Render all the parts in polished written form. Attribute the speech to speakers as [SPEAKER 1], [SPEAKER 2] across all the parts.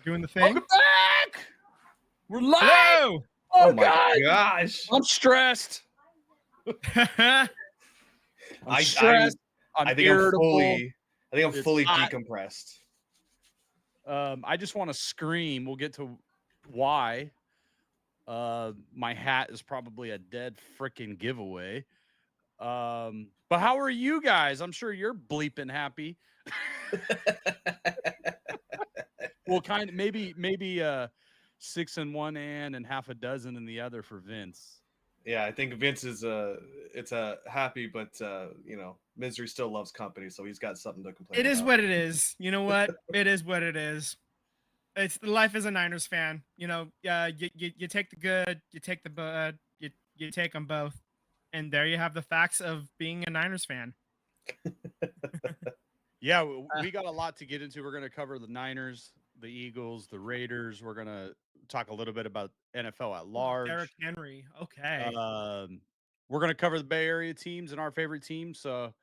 [SPEAKER 1] Doing the thing.
[SPEAKER 2] Welcome back. We're live.
[SPEAKER 1] Hello.
[SPEAKER 2] Oh my gosh.
[SPEAKER 3] I'm stressed. I'm stressed.
[SPEAKER 2] I think
[SPEAKER 3] irritable.
[SPEAKER 2] I'm fully
[SPEAKER 3] hot.
[SPEAKER 2] decompressed.
[SPEAKER 3] I just want to scream. We'll get to why. My hat is probably a dead freaking giveaway. But how are you guys? I'm sure you're bleeping happy. Well, kind of maybe 6 in one hand and half a dozen in the other for Vince.
[SPEAKER 2] Yeah, I think Vince is it's a happy, but misery still loves company, so he's got something to complain
[SPEAKER 1] It is
[SPEAKER 2] about.
[SPEAKER 1] what it is. You know what? It is what it is. It's the life as a Niners fan. You take the good, you take the bad, you take them both, and there you have the facts of being a Niners fan.
[SPEAKER 3] Yeah, we got a lot to get into. We're going to cover the Niners, the Eagles, the Raiders. We're going to talk a little bit about NFL at large.
[SPEAKER 1] Derrick Henry. Okay.
[SPEAKER 3] We're going to cover the Bay Area teams and our favorite teams. So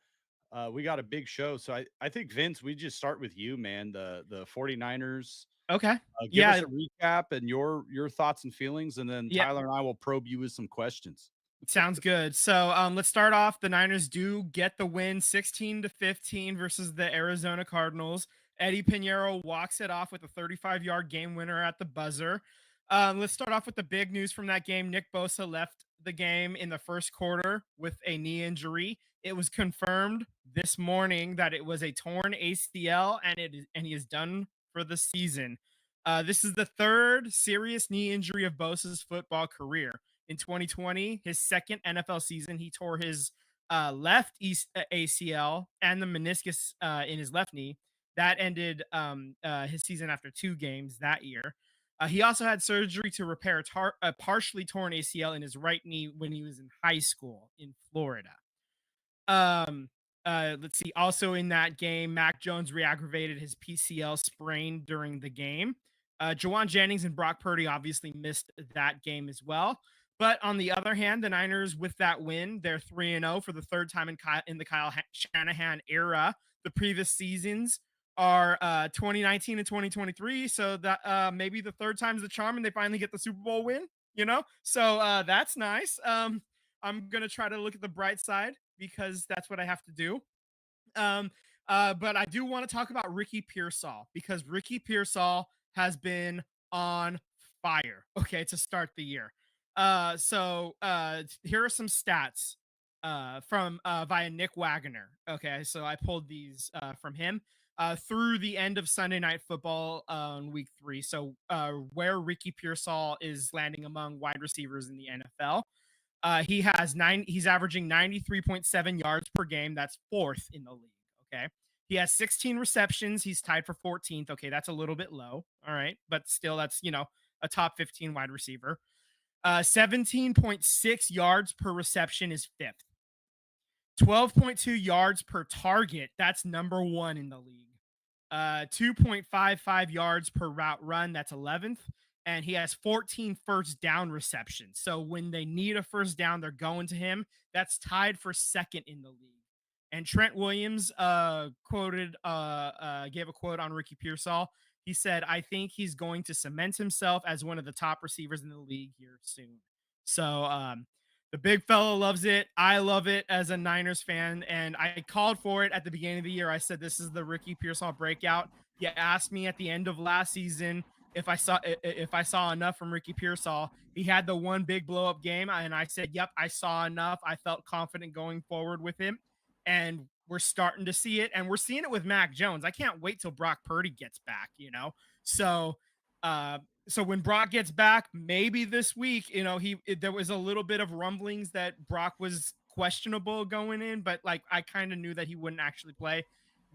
[SPEAKER 3] we got a big show. So I think, Vince, we just start with you, man, the 49ers.
[SPEAKER 1] Okay.
[SPEAKER 3] Give us a recap and your thoughts and feelings, and then
[SPEAKER 1] Yep.
[SPEAKER 3] Tyler and I will probe you with some questions.
[SPEAKER 1] Sounds good. So let's start off. The Niners do get the win 16-15 versus the Arizona Cardinals. Eddie Pinheiro walks it off with a 35-yard game winner at the buzzer. Let's start off with the big news from that game. Nick Bosa left the game in the first quarter with a knee injury. It was confirmed this morning that it was a torn ACL, and he is done for the season. This is the third serious knee injury of Bosa's football career. In 2020, his second NFL season, he tore his left ACL and the meniscus in his left knee. That ended his season after 2 games that year. He also had surgery to repair a partially torn ACL in his right knee when he was in high school in Florida. Let's see. Also in that game, Mac Jones re-aggravated his PCL sprain during the game. Juwan Jennings and Brock Purdy obviously missed that game as well. But on the other hand, the Niners, with that win, they're 3-0 for the third time in the Kyle Shanahan era. The previous seasons are 2019 and 2023. So that maybe the third time's the charm and they finally get the Super Bowl win, So that's nice. I'm going to try to look at the bright side because that's what I have to do. But I do want to talk about Ricky Pearsall because Ricky Pearsall has been on fire, to start the year. So here are some stats from via Nick Wagner. Okay, so I pulled these from him through the end of Sunday Night Football on week 3. So where Ricky Pearsall is landing among wide receivers in the NFL. He's averaging 93.7 yards per game. That's 4th in the league. Okay. He has 16 receptions. He's tied for 14th. Okay, that's a little bit low. All right, but still, that's a top 15 wide receiver. 17.6 yards per reception is 5th. 12.2 yards per target. That's number 1 in the league. 2.55 yards per route run. That's 11th. And he has 14 first down receptions. So when they need a first down, they're going to him. That's tied for 2nd in the league. And Trent Williams gave a quote on Ricky Pearsall. He said, "I think he's going to cement himself as one of the top receivers in the league here soon." So the big fella loves it. I love it as a Niners fan, and I called for it at the beginning of the year. I said, this is the Ricky Pearsall breakout. You asked me at the end of last season if I saw enough from Ricky Pearsall. He had the one big blow up game, and I said, yep, I saw enough. I felt confident going forward with him, and we're starting to see it, and we're seeing it with Mac Jones. I can't wait till Brock Purdy gets back, So when Brock gets back, maybe this week, there was a little bit of rumblings that Brock was questionable going in, but I kind of knew that he wouldn't actually play.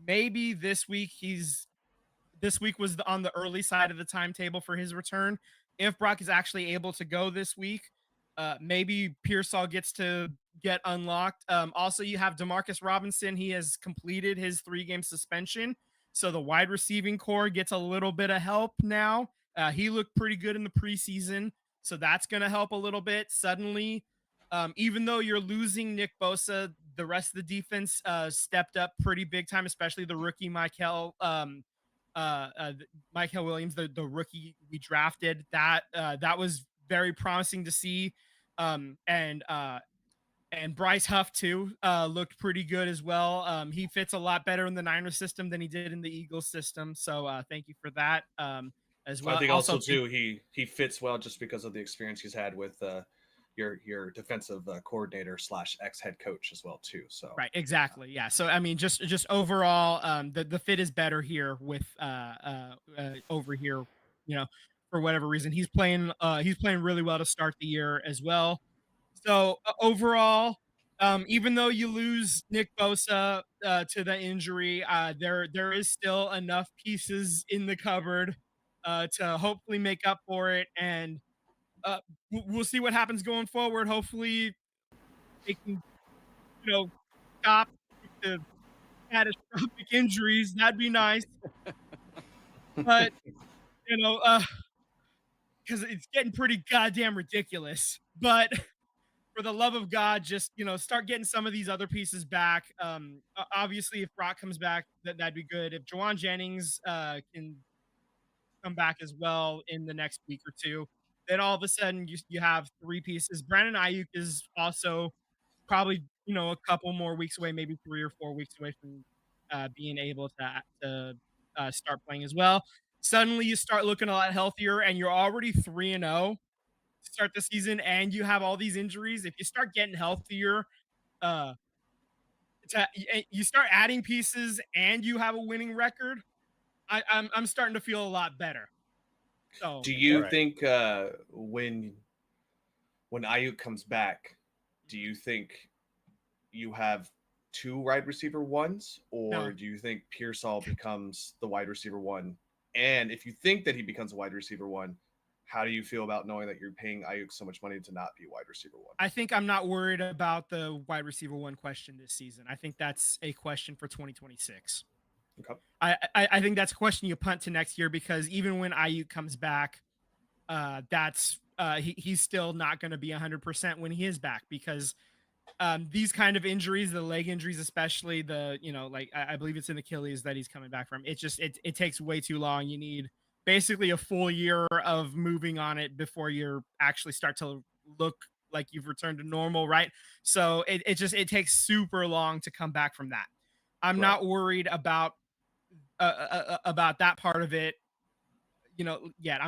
[SPEAKER 1] Maybe this week was on the early side of the timetable for his return. If Brock is actually able to go this week, maybe Pearsall gets to get unlocked. Also, you have Demarcus Robinson. He has completed his 3-game suspension. So the wide receiving core gets a little bit of help now. He looked pretty good in the preseason. So that's going to help a little bit. Suddenly, even though you're losing Nick Bosa, the rest of the defense stepped up pretty big time, especially the rookie Michael Michael Williams, the rookie we drafted. That was very promising to see. And Bryce Huff too looked pretty good as well. He fits a lot better in the Niners system than he did in the Eagles system. So thank you for that as well.
[SPEAKER 2] I think also too he fits well just because of the experience he's had with your defensive coordinator / ex head coach as well too. So
[SPEAKER 1] right, exactly, yeah. So I mean, just overall, the fit is better here with over here. You know, for whatever reason, he's playing really well to start the year as well. So overall, even though you lose Nick Bosa to the injury, there is still enough pieces in the cupboard to hopefully make up for it, and we'll see what happens going forward. Hopefully, they can stop the catastrophic injuries. That'd be nice, but because it's getting pretty goddamn ridiculous. But for the love of God, just start getting some of these other pieces back. Obviously, if Brock comes back, that'd be good. If Jawan Jennings can come back as well in the next week or two, then all of a sudden you have three pieces. Brandon Ayuk is also probably a couple more weeks away, maybe 3 or 4 weeks away from being able to start playing as well. Suddenly, you start looking a lot healthier, and you're already 3-0. Start the season and you have all these injuries. If you start getting healthier, you start adding pieces and you have a winning record, I'm starting to feel a lot better. So
[SPEAKER 2] do you think when Ayuk comes back, do you think you have 2 wide receiver ones, or do you think Pearsall becomes the wide receiver one? And if you think that he becomes a wide receiver one, how do you feel about knowing that you're paying Ayuk so much money to not be wide receiver one?
[SPEAKER 1] I think I'm not worried about the wide receiver one question this season. I think that's a question for 2026.
[SPEAKER 2] Okay.
[SPEAKER 1] I think that's a question you punt to next year, because even when Ayuk comes back, he's still not going to be 100% when he is back, because these kind of injuries, the leg injuries, especially I believe it's in Achilles that he's coming back from. It takes way too long. You need basically a full year of moving on it before you actually start to look like you've returned to normal, right? So it takes super long to come back from that. I'm not worried about that part of it, yet.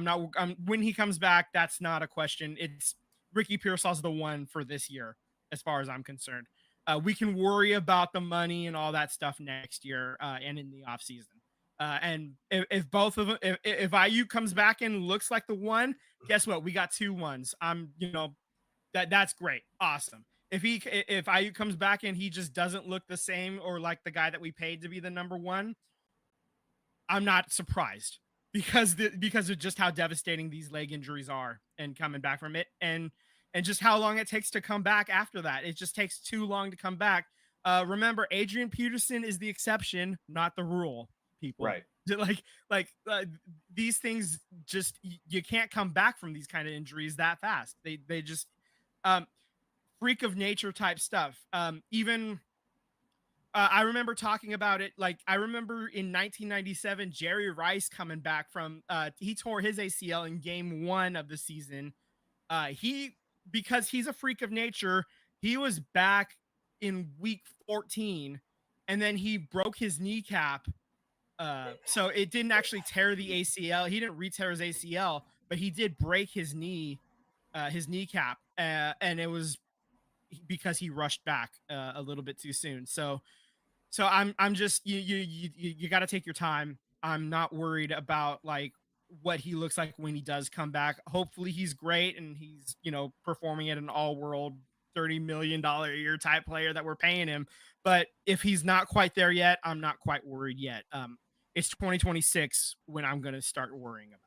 [SPEAKER 1] When he comes back, that's not a question. It's Ricky Pearsall's the one for this year, as far as I'm concerned. We can worry about the money and all that stuff next year and in the offseason. And if both of them, if Ayuk comes back and looks like the one, guess what? We got 2 ones. That's great. Awesome. If Ayuk comes back and he just doesn't look the same or like the guy that we paid to be the number one, I'm not surprised, because of just how devastating these leg injuries are and coming back from it, and just how long it takes to come back after that. It just takes too long to come back. Remember, Adrian Peterson is the exception, not the rule. People,
[SPEAKER 2] right?
[SPEAKER 1] These things, just you can't come back from these kind of injuries that fast. They just freak of nature type stuff. I remember talking about it. I remember in 1997, Jerry Rice coming back from he tore his ACL in game 1 of the season. Because he's a freak of nature, he was back in week 14, and then he broke his kneecap. So it didn't actually tear the ACL. He didn't re-tear his ACL, but he did break his kneecap, and it was because he rushed back a little bit too soon. So I'm just you got to take your time. I'm not worried about what he looks like when he does come back. Hopefully he's great and he's performing at an all-world $30 million a year type player that we're paying him. But if he's not quite there yet, I'm not quite worried yet. It's 2026 when I'm going to start worrying about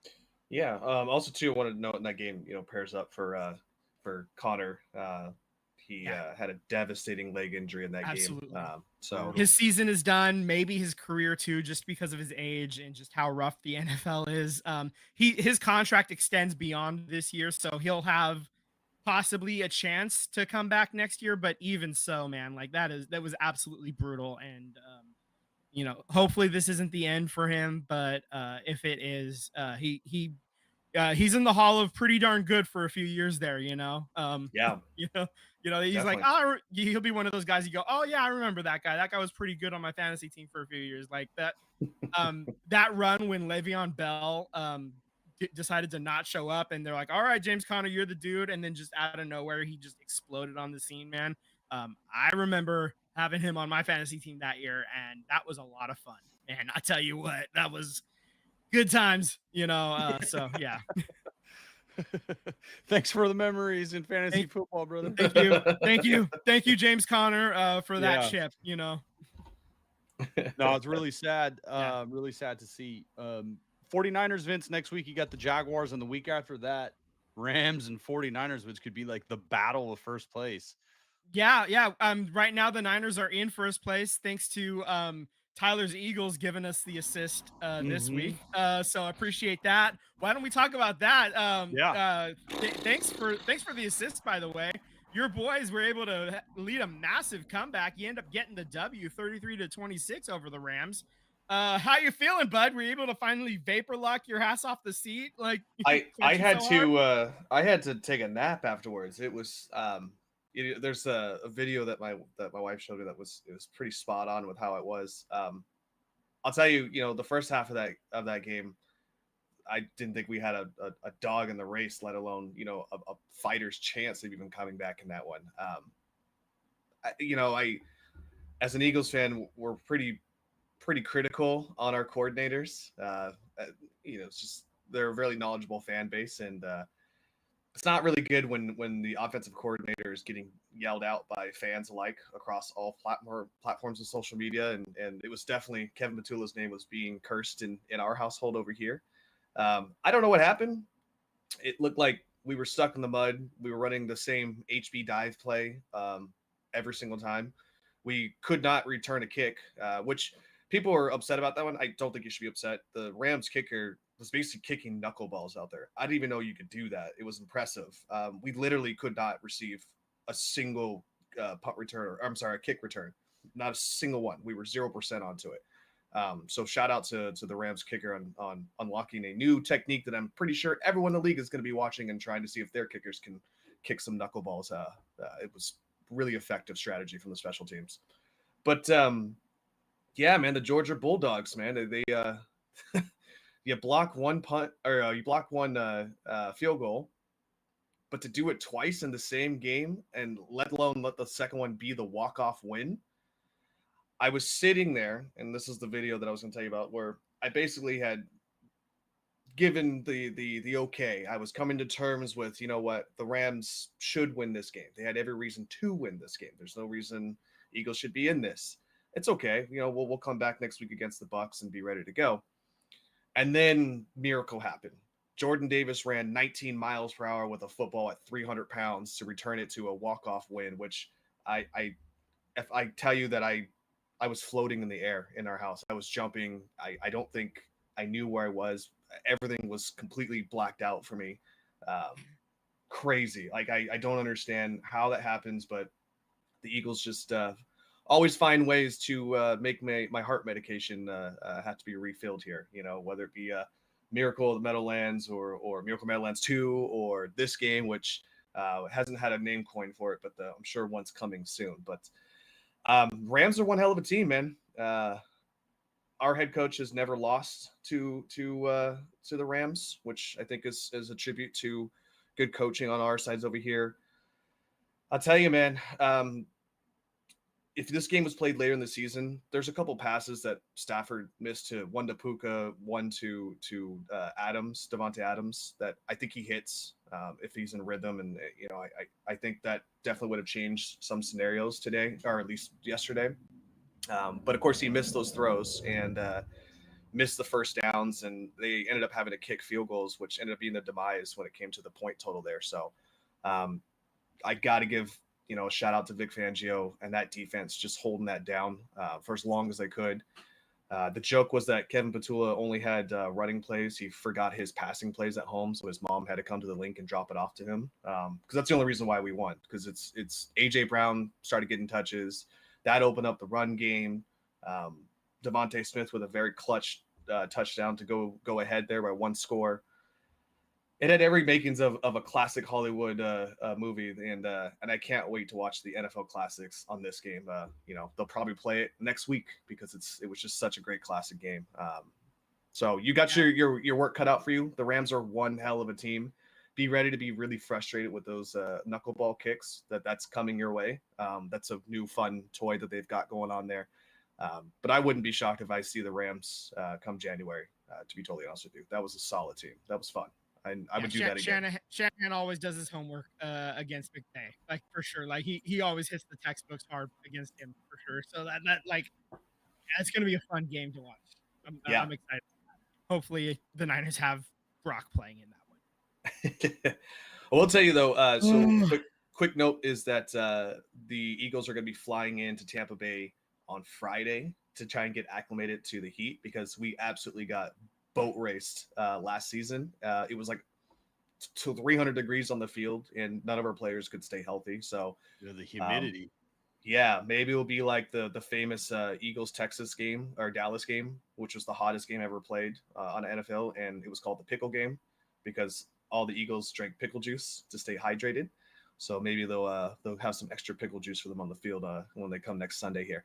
[SPEAKER 1] it.
[SPEAKER 2] Yeah. Also too, I wanted to note in that game, pairs up for Connor. He had a devastating leg injury in that
[SPEAKER 1] Absolutely.
[SPEAKER 2] game. So
[SPEAKER 1] his season is done, maybe his career too, just because of his age and just how rough the NFL is. His contract extends beyond this year, so he'll have possibly a chance to come back next year. But even so, man, like that was absolutely brutal. And, hopefully this isn't the end for him. But if it is, he's in the hall of pretty darn good for a few years there,
[SPEAKER 2] Yeah,
[SPEAKER 1] he's like,
[SPEAKER 2] definitely.
[SPEAKER 1] he'll be one of those guys you go, oh yeah, I remember that guy. That guy was pretty good on my fantasy team for a few years. Like that, that run when Le'Veon Bell decided to not show up, and they're like, all right, James Conner, you're the dude. And then just out of nowhere, he just exploded on the scene, man. I remember having him on my fantasy team that year, and that was a lot of fun. And I tell you what, that was good times, so yeah.
[SPEAKER 3] Thanks for the memories in fantasy football, brother.
[SPEAKER 1] Thank you, James Conner, for that chip.
[SPEAKER 3] No, it's really sad. Really sad to see. 49ers, Vince, next week you got the Jaguars, and the week after that, Rams and 49ers, which could be like the battle of first place.
[SPEAKER 1] Yeah. Right now the Niners are in first place thanks to Tyler's Eagles giving us the assist this week. So I appreciate that. Why don't we talk about that? Thanks for the assist, by the way. Your boys were able to lead a massive comeback. You end up getting the W 33-26 over the Rams. How you feeling, bud? Were you able to finally vapor lock your ass off the seat? Like
[SPEAKER 2] I had to take a nap afterwards. It was there's a video that my wife showed me it was pretty spot on with how it was. I'll tell you, the first half of that game, I didn't think we had a dog in the race, let alone a fighter's chance of even coming back in that one. I as an Eagles fan, we're pretty critical on our coordinators. It's just they're a really knowledgeable fan base, and it's not really good when the offensive coordinator is getting yelled out by fans alike across all platforms of social media. And it was definitely Kevin Matula's name was being cursed in our household over here. I don't know what happened. It looked like we were stuck in the mud. We were running the same HB dive play every single time. We could not return a kick, which people are upset about that one. I don't think you should be upset. The Rams kicker was basically kicking knuckleballs out there. I didn't even know you could do that. It was impressive. We literally could not receive a single punt return, a kick return. Not a single one. We were 0% onto it. So shout out to the Rams kicker on unlocking a new technique that I'm pretty sure everyone in the league is going to be watching and trying to see if their kickers can kick some knuckleballs. It was really effective strategy from the special teams. But yeah, man, the Georgia Bulldogs, man, they you block one punt or you block one field goal, but to do it twice in the same game and let alone let the second one be the walk-off win. I was sitting there, and this is the video that I was going to tell you about, where I basically had given the okay. I was coming to terms with, what, the Rams should win this game. They had every reason to win this game. There's no reason Eagles should be in this. It's okay. We'll come back next week against the Bucs and be ready to go. And then miracle happened. Jordan Davis ran 19 miles per hour with a football at 300 pounds to return it to a walk-off win, which if I tell you that I was floating in the air in our house. I was jumping. I don't think I knew where I was. Everything was completely blacked out for me. Crazy. Like I don't understand how that happens, but the Eagles just always find ways to make my heart medication have to be refilled here. Whether it be Miracle of the Meadowlands or Miracle Meadowlands 2 or this game, which hasn't had a name coin for it, but I'm sure one's coming soon. But Rams are one hell of a team, man. Our head coach has never lost to the Rams, which I think is a tribute to good coaching on our sides over here. I'll tell you, man, if this game was played later in the season, there's a couple passes that Stafford missed, one to Puka, one to Devontae Adams, that I think he hits if he's in rhythm. And, I think that definitely would have changed some scenarios today, or at least yesterday. But, of course, he missed those throws and missed the first downs, and they ended up having to kick field goals, which ended up being the demise when it came to the point total there. So I got to give a shout out to Vic Fangio and that defense just holding that down for as long as they could. The joke was that Kevin Petula only had running plays. He forgot his passing plays at home, so his mom had to come to the link and drop it off to him. Because that's the only reason why we won. Because it's AJ Brown started getting touches, that opened up the run game. Devontae Smith with a very clutch touchdown to go ahead there by one score. It had every makings of a classic Hollywood movie, and I can't wait to watch the NFL classics on this game. They'll probably play it next week because it was just such a great classic game. So you got your work cut out for you. The Rams are one hell of a team. Be ready to be really frustrated with those knuckleball kicks that's coming your way. That's a new fun toy that they've got going on there. But I wouldn't be shocked if I see the Rams come January. To be totally honest with you, that was a solid team. That was fun. I would do that again.
[SPEAKER 1] Shanahan always does his homework against McVay, like for sure. Like he always hits the textbooks hard against him for sure. So that it's going to be a fun game to watch. I'm excited. Hopefully the Niners have Brock playing in that one.
[SPEAKER 2] I will tell you though. So quick note is that the Eagles are going to be flying into Tampa Bay on Friday to try and get acclimated to the heat because we absolutely got boat raced last season. It was like 300 degrees on the field and none of our players could stay healthy. So
[SPEAKER 3] the humidity.
[SPEAKER 2] Maybe it'll be like the famous Eagles Texas game or Dallas game, which was the hottest game ever played on NFL, and it was called the pickle game because all the Eagles drank pickle juice to stay hydrated. So maybe they'll have some extra pickle juice for them on the field when they come next Sunday here.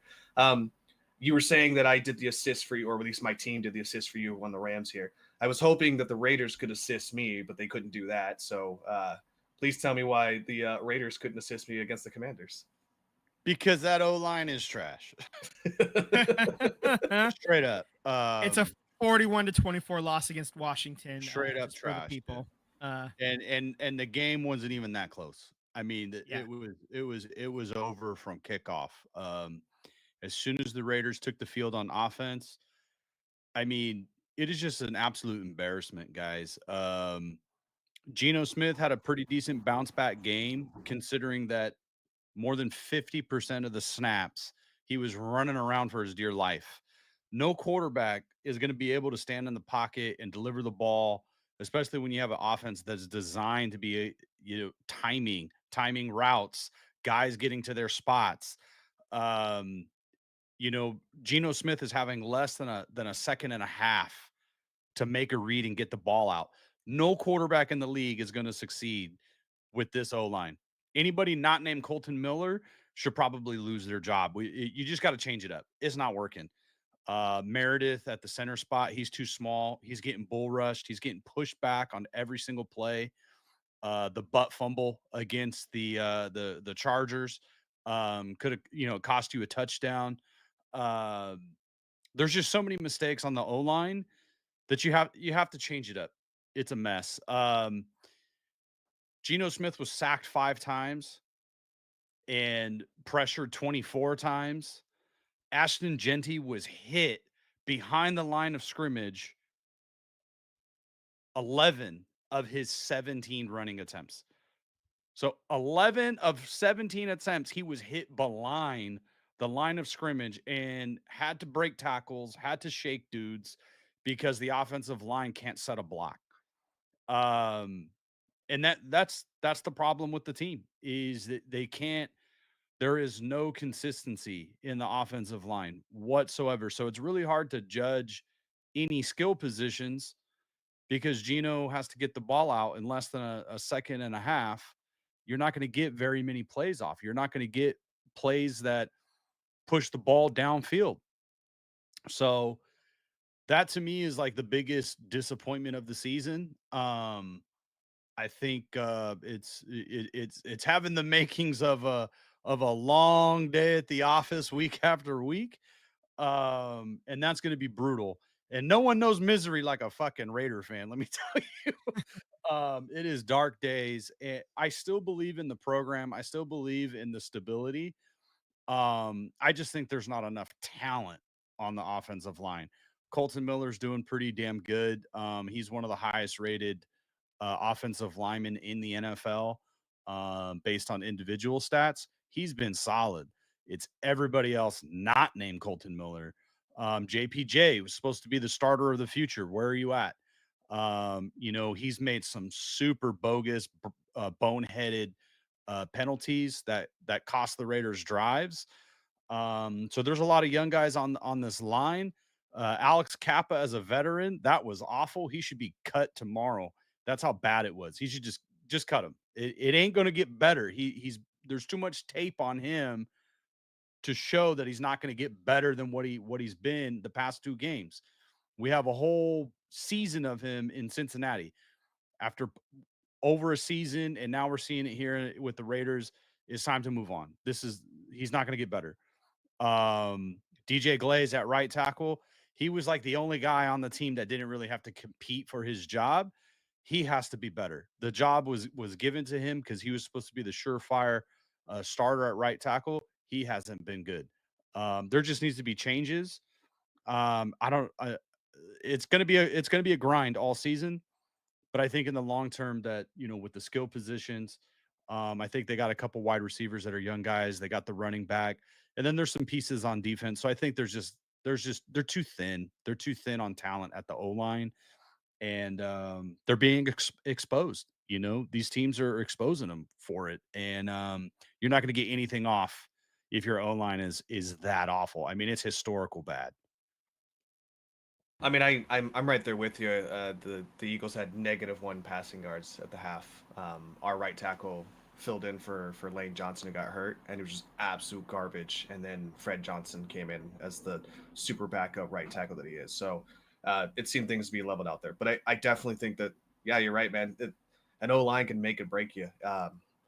[SPEAKER 2] You were saying that I did the assist for you, or at least my team did the assist for you on the Rams here. I was hoping that the Raiders could assist me, but they couldn't do that. So please tell me why the Raiders couldn't assist me against the Commanders.
[SPEAKER 3] Because that O-line is trash. Straight up.
[SPEAKER 1] It's a 41-24 loss against Washington.
[SPEAKER 3] Straight up trash.
[SPEAKER 1] People.
[SPEAKER 3] And the game wasn't even that close. I mean, it was over from kickoff. As soon as the Raiders took the field on offense, I mean, it is just an absolute embarrassment, guys. Geno Smith had a pretty decent bounce back game, considering that more than 50% of the snaps, he was running around for his dear life. No quarterback is going to be able to stand in the pocket and deliver the ball, especially when you have an offense that's designed to be, timing routes, guys getting to their spots. Geno Smith is having less than a second and a half to make a read and get the ball out. No quarterback in the league is going to succeed with this O-line. Anybody not named Colton Miller should probably lose their job. You just got to change it up. It's not working. Meredith at the center spot, he's too small. He's getting bull rushed. He's getting pushed back on every single play. The butt fumble against the Chargers could have cost you a touchdown. There's just so many mistakes on the O-line that you have to change it up. It's a mess. Geno Smith was sacked 5 times and pressured 24 times. Ashton Genty was hit behind the line of scrimmage 11 of his 17 running attempts. So 11 of 17 attempts, he was hit behind the line of scrimmage and had to break tackles, had to shake dudes because the offensive line can't set a block. And that's the problem with the team is that they can't. There is no consistency in the offensive line whatsoever. So it's really hard to judge any skill positions because Geno has to get the ball out in less than a second and a half. You're not going to get very many plays off. You're not going to get plays that push the ball downfield. So that to me is like the biggest disappointment of the season. I think it's having the makings of a long day at the office week after week. And that's going to be brutal. And no one knows misery like a fucking Raider fan. Let me tell you, it is dark days. And I still believe in the program. I still believe in the stability. I just think there's not enough talent on the offensive line. Colton Miller's doing pretty damn good. He's one of the highest rated offensive linemen in the NFL based on individual stats. He's been solid. It's everybody else not named Colton Miller JPJ was supposed to be the starter of the future. Where are you at? He's made some super bogus, boneheaded penalties that cost the Raiders drives. So there's a lot of young guys on this line. Alex Kappa as a veteran, that was awful. He should be cut tomorrow. That's how bad it was. He should just cut him. It ain't going to get better. There's too much tape on him to show that he's not going to get better than what he's been the past 2 games. We have a whole season of him in Cincinnati after over a season, and now we're seeing it here with the Raiders. It's time to move on. He's not going to get better. DJ Glaze at right tackle, he was like the only guy on the team that didn't really have to compete for his job. He has to be better. The job was given to him because he was supposed to be the surefire starter at right tackle. He hasn't been good. There just needs to be changes. It's going to be a grind all season, but I think in the long term that, with the skill positions, I think they got a couple wide receivers that are young guys. They got the running back, and then there's some pieces on defense. So I think they're too thin. They're too thin on talent at the O-line, and they're being exposed. These teams are exposing them for it, and you're not going to get anything off if your O-line is that awful. I mean, it's historical bad.
[SPEAKER 2] I mean, I'm right there with you. The Eagles had -1 passing yards at the half. Our right tackle filled in for Lane Johnson, who got hurt, and it was just absolute garbage. And then Fred Johnson came in as the super backup right tackle that he is. So it seemed things to be leveled out there. But I definitely think that, yeah, you're right, man. An O-line can make it break you.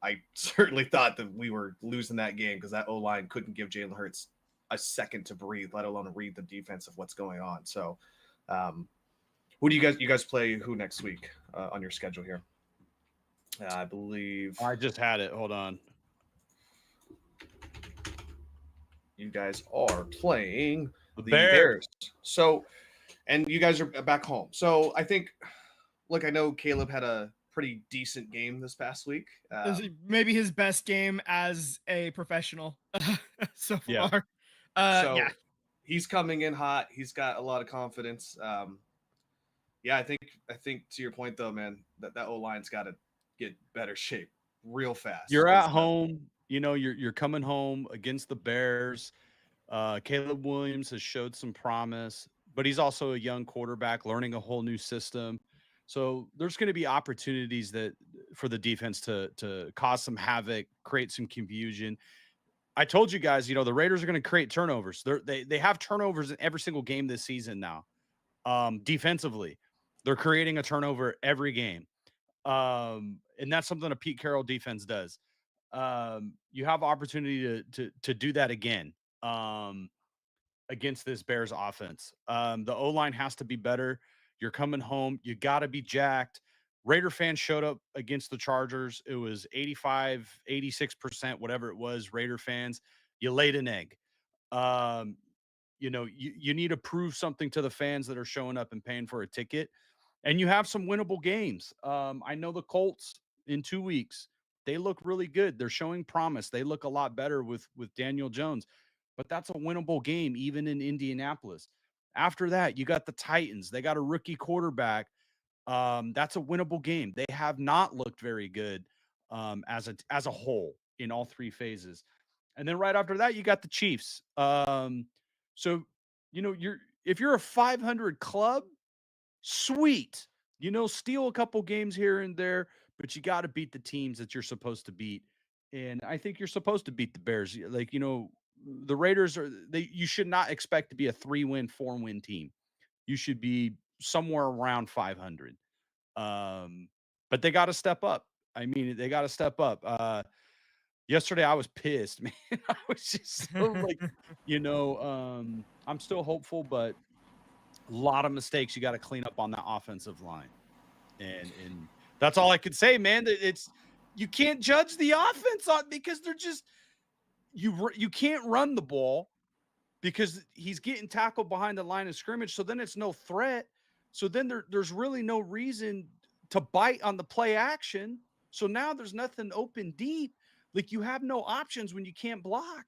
[SPEAKER 2] I certainly thought that we were losing that game because that O-line couldn't give Jalen Hurts a second to breathe, let alone read the defense of what's going on. So who do you guys play who next week on your schedule here? I believe
[SPEAKER 3] I just had it. Hold on.
[SPEAKER 2] You guys are playing the
[SPEAKER 3] Bears.
[SPEAKER 2] So, and you guys are back home. So I think, look, I know Caleb had a pretty decent game this past week.
[SPEAKER 1] Maybe his best game as a professional so far.
[SPEAKER 2] Yeah.
[SPEAKER 1] Yeah.
[SPEAKER 2] He's coming in hot. He's got a lot of confidence. Yeah, I think to your point though, man, that O-line's got to get better shape real fast.
[SPEAKER 3] You're at home. You're coming home against the Bears. Caleb Williams has showed some promise, but he's also a young quarterback learning a whole new system. So there's going to be opportunities for the defense to cause some havoc, create some confusion. I told you guys, the Raiders are going to create turnovers. They have turnovers in every single game this season now. Defensively, they're creating a turnover every game. And that's something a Pete Carroll defense does. You have opportunity to do that again against this Bears offense. The O-line has to be better. You're coming home. You got to be jacked. Raider fans showed up against the Chargers. It was 85, 86%, whatever it was, Raider fans. You laid an egg. You need to prove something to the fans that are showing up and paying for a ticket. And you have some winnable games. I know the Colts in 2 weeks, they look really good. They're showing promise. They look a lot better with Daniel Jones. But that's a winnable game, even in Indianapolis. After that, you got the Titans. They got a rookie quarterback. That's a winnable game. They have not looked very good as a whole in all 3 phases. And then right after that, you got the Chiefs. So if you're a 500 club, sweet. Steal a couple games here and there, but you got to beat the teams that you're supposed to beat. And I think you're supposed to beat the Bears. The Raiders you should not expect to be a 3-win, 4-win team. You should be somewhere around 500. But they got to step up. I mean, they got to step up. Yesterday I was pissed, man. I was just so I'm still hopeful, but a lot of mistakes you got to clean up on that offensive line. And that's all I could say, man. You can't judge the offense because they're just you can't run the ball because he's getting tackled behind the line of scrimmage. So then it's no threat. So then there's really no reason to bite on the play action. So now there's nothing open deep. Like you have no options when you can't block.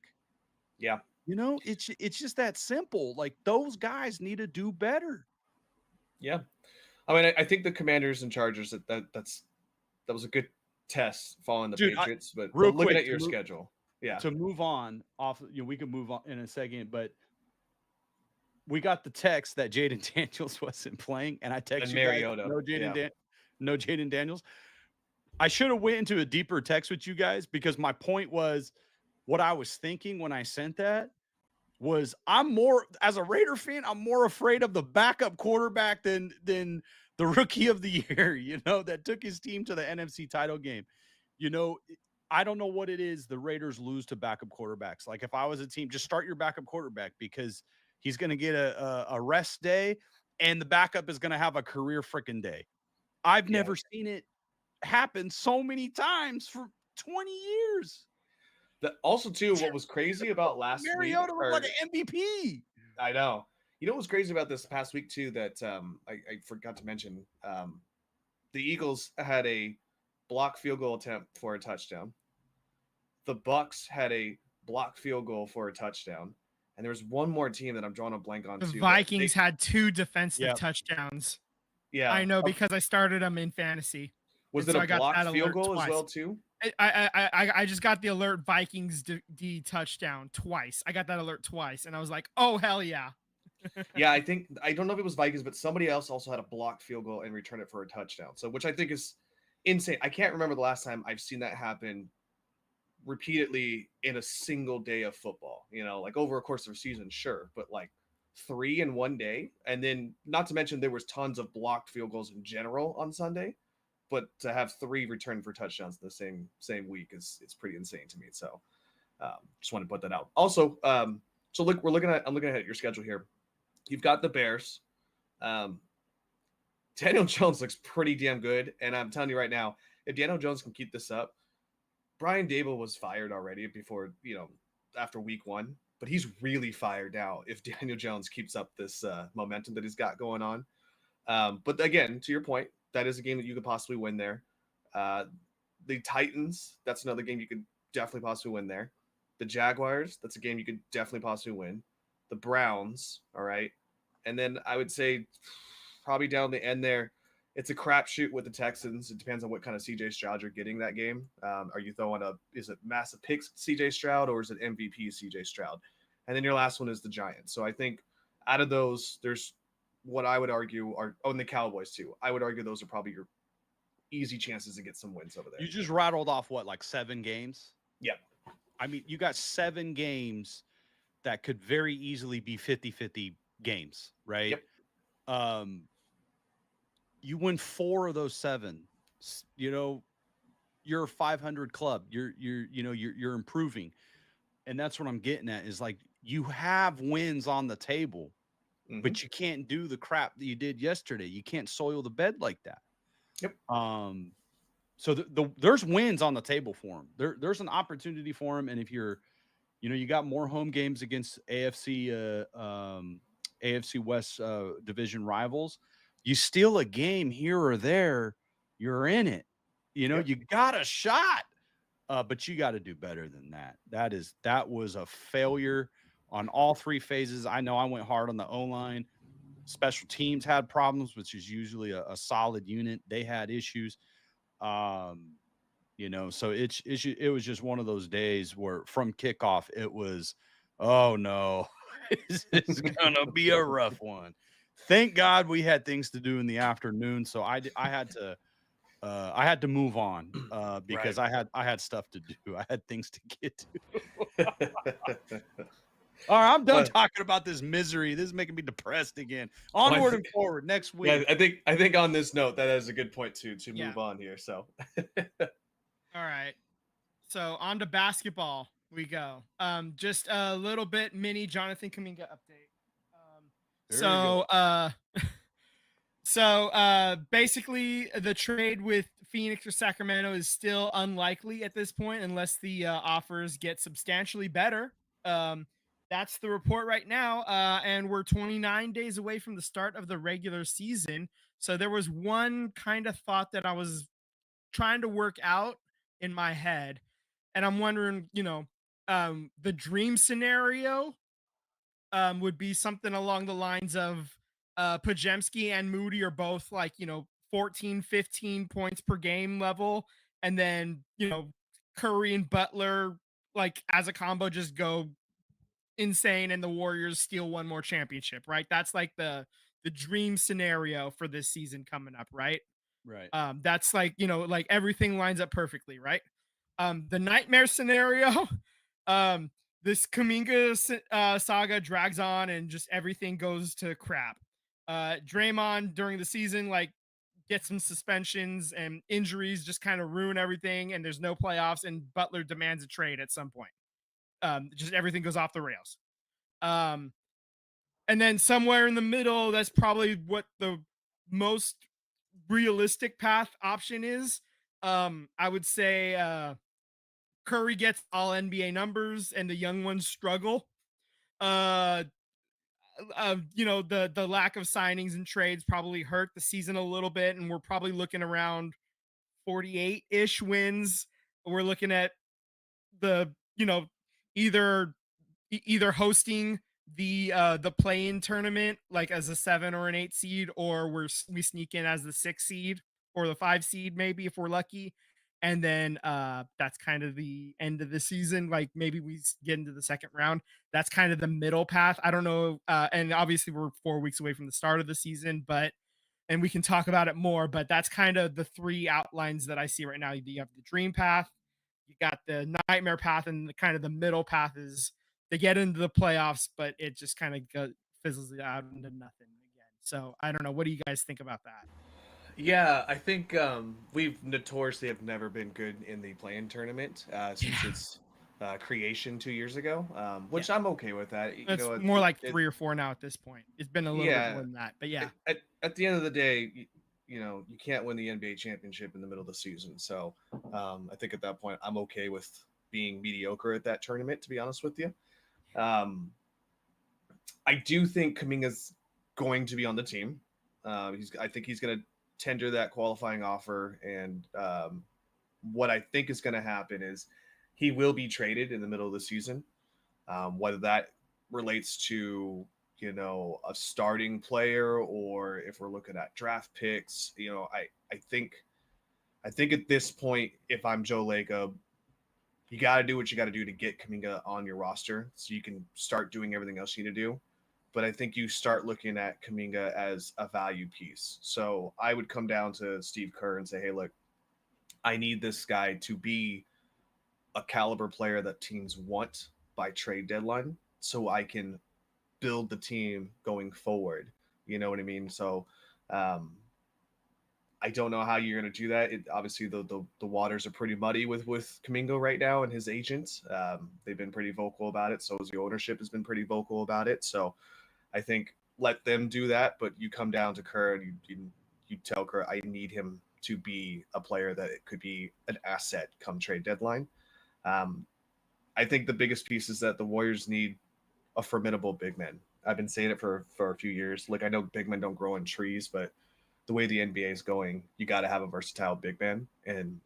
[SPEAKER 2] Yeah.
[SPEAKER 3] You know, it's just that simple. Like those guys need to do better.
[SPEAKER 2] Yeah. I mean, I think the Commanders and Chargers that was a good test following the
[SPEAKER 3] Dude,
[SPEAKER 2] Patriots, but
[SPEAKER 3] real
[SPEAKER 2] looking
[SPEAKER 3] quick
[SPEAKER 2] at your schedule, yeah.
[SPEAKER 3] To move on off, we can move on in a second, but we got the text that Jaden Daniels wasn't playing, and I texted
[SPEAKER 2] And
[SPEAKER 3] you
[SPEAKER 2] Mariota,
[SPEAKER 3] guys, no Jaden Daniels. I should have went into a deeper text with you guys because my point was what I was thinking when I sent that was I'm more as a Raider fan, I'm more afraid of the backup quarterback than the rookie of the year, you know, that took his team to the NFC title game. You know, I don't know what it is the Raiders lose to backup quarterbacks. Like if I was a team, just start your backup quarterback because he's going to get a rest day and the backup is going to have a career freaking day. I've never seen it happen so many times for 20 years.
[SPEAKER 2] Also, too, what was crazy about last week?
[SPEAKER 3] Mariota was like an MVP.
[SPEAKER 2] I know. You know what was crazy about this past week too? That I forgot to mention. The Eagles had a block field goal attempt for a touchdown. The Bucks had a block field goal for a touchdown, and there was one more team that I'm drawing a blank on.
[SPEAKER 1] The
[SPEAKER 2] too.
[SPEAKER 1] Vikings had 2 defensive touchdowns.
[SPEAKER 2] Yeah,
[SPEAKER 1] I know because I started them in fantasy.
[SPEAKER 2] Was it a blocked field goal as well too?
[SPEAKER 1] I just got the alert Vikings D touchdown twice. I got that alert twice, and I was like, oh hell yeah.
[SPEAKER 2] Yeah, I don't know if it was Vikings, but somebody else also had a blocked field goal and returned it for a touchdown. So, which I think is insane. I can't remember the last time I've seen that happen repeatedly in a single day of football. You know, like over a course of a season, sure, but like 3 in one day, and then not to mention there was tons of blocked field goals in general on Sunday. But to have 3 returned for touchdowns in the same week it's pretty insane to me. So, just want to put that out. Also, so look, I'm looking at your schedule here. You've got the Bears. Daniel Jones looks pretty damn good, and I'm telling you right now, if Daniel Jones can keep this up, Brian Daboll was fired already before, after week 1, but he's really fired now if Daniel Jones keeps up this momentum that he's got going on. But again, to your point, that is a game that you could possibly win there. The Titans, that's another game you could definitely possibly win there. The Jaguars, that's a game you could definitely possibly win. The Browns, all right. And then I would say probably down the end there, it's a crapshoot with the Texans. It depends on what kind of CJ Stroud you're getting that game. Are you throwing is it massive picks CJ Stroud or is it MVP CJ Stroud? And then your last one is the Giants. So I think out of those, there's what I would argue are and the Cowboys too. I would argue those are probably your easy chances to get some wins over there.
[SPEAKER 3] You just rattled off what, like 7 games?
[SPEAKER 2] Yeah.
[SPEAKER 3] I mean, you got 7 games that could very easily be 50-50 games, right?
[SPEAKER 2] Yep.
[SPEAKER 3] You win 4 of those 7. You know, you're a 500 club. You're improving. And that's what I'm getting at is like you have wins on the table. Mm-hmm. But you can't do the crap that you did yesterday. You can't soil the bed like that.
[SPEAKER 2] Yep.
[SPEAKER 3] So there's wins on the table for him. There's an opportunity for him. And if you're, you got more home games against AFC West division rivals, you steal a game here or there, you're in it. You got a shot. But you got to do better than that. That was a failure on all 3 phases. I know I went hard on the O-line. Special teams had problems, which is usually a solid unit. They had issues. So it was just one of those days where from kickoff, it was, oh no, it's going to be a rough one. Thank God we had things to do in the afternoon. So I had to move on because right. I had stuff to do. I had things to get to. All right, I'm done talking about this misery. This is making me depressed again. Onward and forward next week.
[SPEAKER 2] Yeah, I think on this note, that is a good point to move on here. So,
[SPEAKER 1] all right. So on to basketball we go. Just a little bit mini Jonathan Kuminga update. So basically the trade with Phoenix or Sacramento is still unlikely at this point unless the offers get substantially better. That's the report right now. And we're 29 days away from the start of the regular season. So there was one kind of thought that I was trying to work out in my head. And I'm wondering, the dream scenario would be something along the lines of Pajemski and Moody are both like, 14, 15 points per game level. And then, Curry and Butler, like as a combo, just go insane and the Warriors steal one more championship, right? That's like the dream scenario for this season coming up, right?
[SPEAKER 3] Right.
[SPEAKER 1] That's like, like everything lines up perfectly, right? The nightmare scenario, um, this Kaminga saga drags on and just everything goes to crap. Draymond during the season, like, gets some suspensions and injuries just kind of ruin everything, and there's no playoffs, and Butler demands a trade at some point. Just everything goes off the rails. Um, and then somewhere in the middle, that's probably what the most realistic path option is. I would say Curry gets all NBA numbers and the young ones struggle. Uh, the lack of signings and trades probably hurt the season a little bit, and we're probably looking around 48-ish wins. We're looking at the either either hosting the play-in tournament like as a 7 or an 8 seed, or we sneak in as the 6 seed or the 5 seed maybe if we're lucky. And then that's kind of the end of the season. Like maybe we get into the second round. That's kind of the middle path. I don't know. And obviously we're 4 weeks away from the start of the season, but and we can talk about it more, but that's kind of the three outlines that I see right now. You have the dream path, you got the nightmare path, and kind of the middle path is they get into the playoffs, but it just kind of fizzles out into nothing again. So I don't know. What do you guys think about that?
[SPEAKER 2] Yeah, I think we've notoriously have never been good in the play-in tournament since its creation 2 years ago,
[SPEAKER 1] Yeah,
[SPEAKER 2] which I'm okay with that.
[SPEAKER 1] it's more like 3 or 4 now at this point. It's been a little bit
[SPEAKER 2] Yeah,
[SPEAKER 1] more than that, but yeah,
[SPEAKER 2] at the end of the day, you can't win the NBA championship in the middle of the season. So I think at that point, I'm okay with being mediocre at that tournament. To be honest with you, um, I do think Kaminga's going to be on the team. I think he's going to tender that qualifying offer, and what I think is going to happen is he will be traded in the middle of the season. Whether that relates to a starting player, or if we're looking at draft picks, I think at this point, if I'm Joe Lacob, you got to do what you got to do to get Kaminga on your roster so you can start doing everything else you need to do. But I think you start looking at Kaminga as a value piece. So I would come down to Steve Kerr and say, hey, look, I need this guy to be a caliber player that teams want by trade deadline so I can build the team going forward. You know what I mean? So I don't know how you're going to do that. Obviously, the waters are pretty muddy with Kamingo right now and his agents. They've been pretty vocal about it. So has the ownership has been pretty vocal about it. So I think let them do that. But you come down to Kerr and you tell Kerr, I need him to be a player that it could be an asset come trade deadline. I think the biggest piece is that the Warriors need a formidable big man. I've been saying it for a few years. Like, I know big men don't grow on trees, but the way the NBA is going, you got to have a versatile big man. And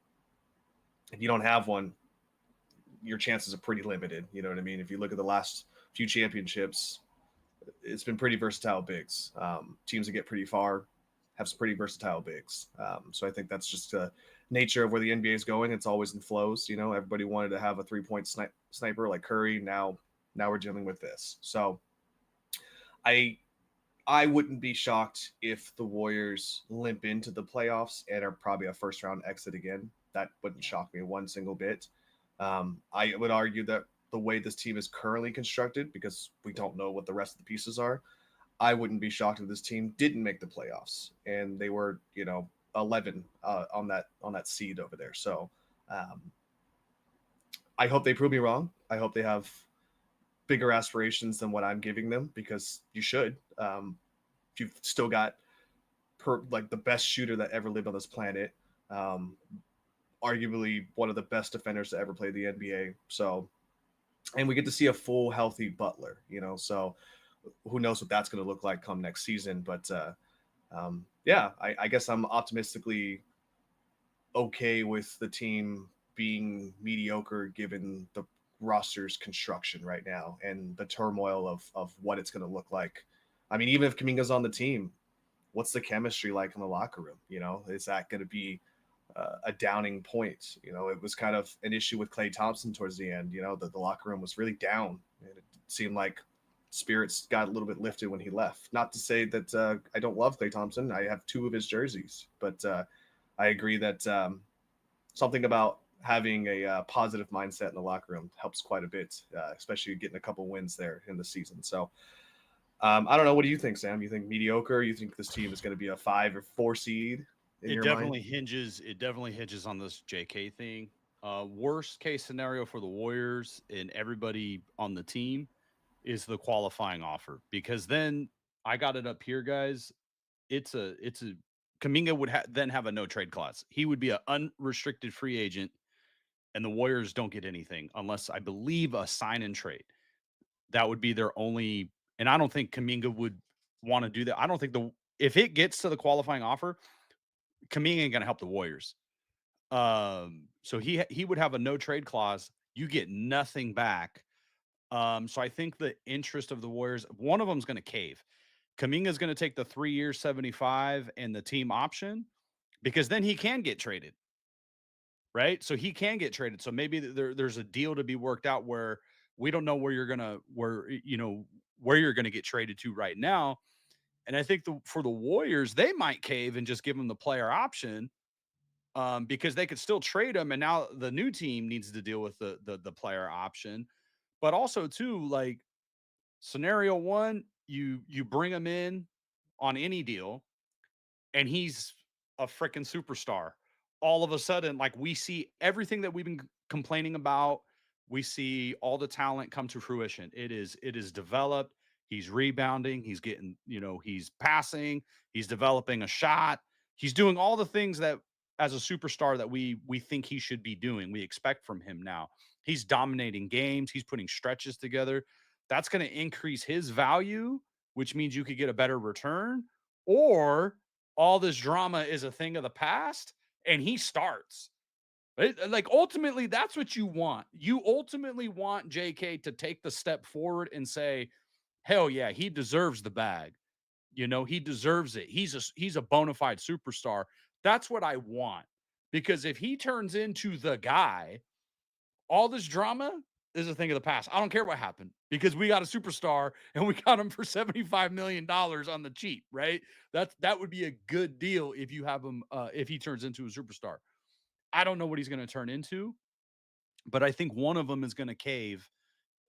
[SPEAKER 2] if you don't have one, your chances are pretty limited. You know what I mean? If you look at the last few championships, it's been pretty versatile bigs. Teams that get pretty far have some pretty versatile bigs. So I think that's just the nature of where the NBA is going. It's always in flows. Everybody wanted to have a 3-point sniper like Curry. Now we're dealing with this. So I wouldn't be shocked if the Warriors limp into the playoffs and are probably a first round exit again. That wouldn't shock me one single bit. I would argue that the way this team is currently constructed, because we don't know what the rest of the pieces are, I wouldn't be shocked if this team didn't make the playoffs and they were, 11 on that seed over there. So I hope they prove me wrong. I hope they have bigger aspirations than what I'm giving them, because you should. You've still got the best shooter that ever lived on this planet, arguably one of the best defenders to ever play the NBA. So, and we get to see a full healthy Butler, so who knows what that's going to look like come next season. But yeah, I guess I'm optimistically okay with the team being mediocre given roster's construction right now and the turmoil of what it's going to look like. I mean, even if Kaminga's on the team, what's the chemistry like in the locker room? You know, is that going to be a downing point? You know, it was kind of an issue with Klay Thompson towards the end. You know, the locker room was really down, and it seemed like spirits got a little bit lifted when he left. Not to say that I don't love Klay Thompson. I have 2 of his jerseys, but I agree that something about having a positive mindset in the locker room helps quite a bit, especially getting a couple wins there in the season. So I don't know. What do you think, Sam? You think mediocre? You think this team is going to be a 5 or 4 seed in
[SPEAKER 3] It
[SPEAKER 2] your
[SPEAKER 3] definitely
[SPEAKER 2] mind?
[SPEAKER 3] hinges. It definitely hinges on this JK thing. Worst case scenario for the Warriors and everybody on the team is the qualifying offer, because then I got it up here, guys. It's a Kaminga would then have a no trade clause. He would be an unrestricted free agent, and the Warriors don't get anything unless, I believe, a sign and trade. That would be their only. And I don't think Kaminga would want to do that. I don't think if it gets to the qualifying offer, Kaminga ain't gonna help the Warriors. So he would have a no trade clause. You get nothing back. So I think the interest of the Warriors, one of them's going to cave. Kaminga's going to take the 3 years, 75 and the team option, because then he can get traded, right? So he can get traded. So maybe there's a deal to be worked out where we don't know where you're gonna get traded to right now. And I think for the Warriors, they might cave and just give him the player option, because they could still trade him, and now the new team needs to deal with the player option. But also too, like, scenario one, you bring him in on any deal, and he's a freaking superstar. All of a sudden, like, we see everything that we've been complaining about. We see all the talent come to fruition. It is developed. He's rebounding. He's getting, he's passing. He's developing a shot. He's doing all the things that, as a superstar, that we think he should be doing. We expect from him now. He's dominating games. He's putting stretches together. That's going to increase his value, which means you could get a better return, or all this drama is a thing of the past and he starts. Right? Like, ultimately, that's what you want. You ultimately want JK to take the step forward and say, hell yeah, he deserves the bag. He deserves it. He's a bona fide superstar. That's what I want. Because if he turns into the guy, all this drama is a thing of the past. I don't care what happened, because we got a superstar and we got him for $75 million on the cheap, right? That would be a good deal if you have him, if he turns into a superstar. I don't know what he's going to turn into, but I think one of them is going to cave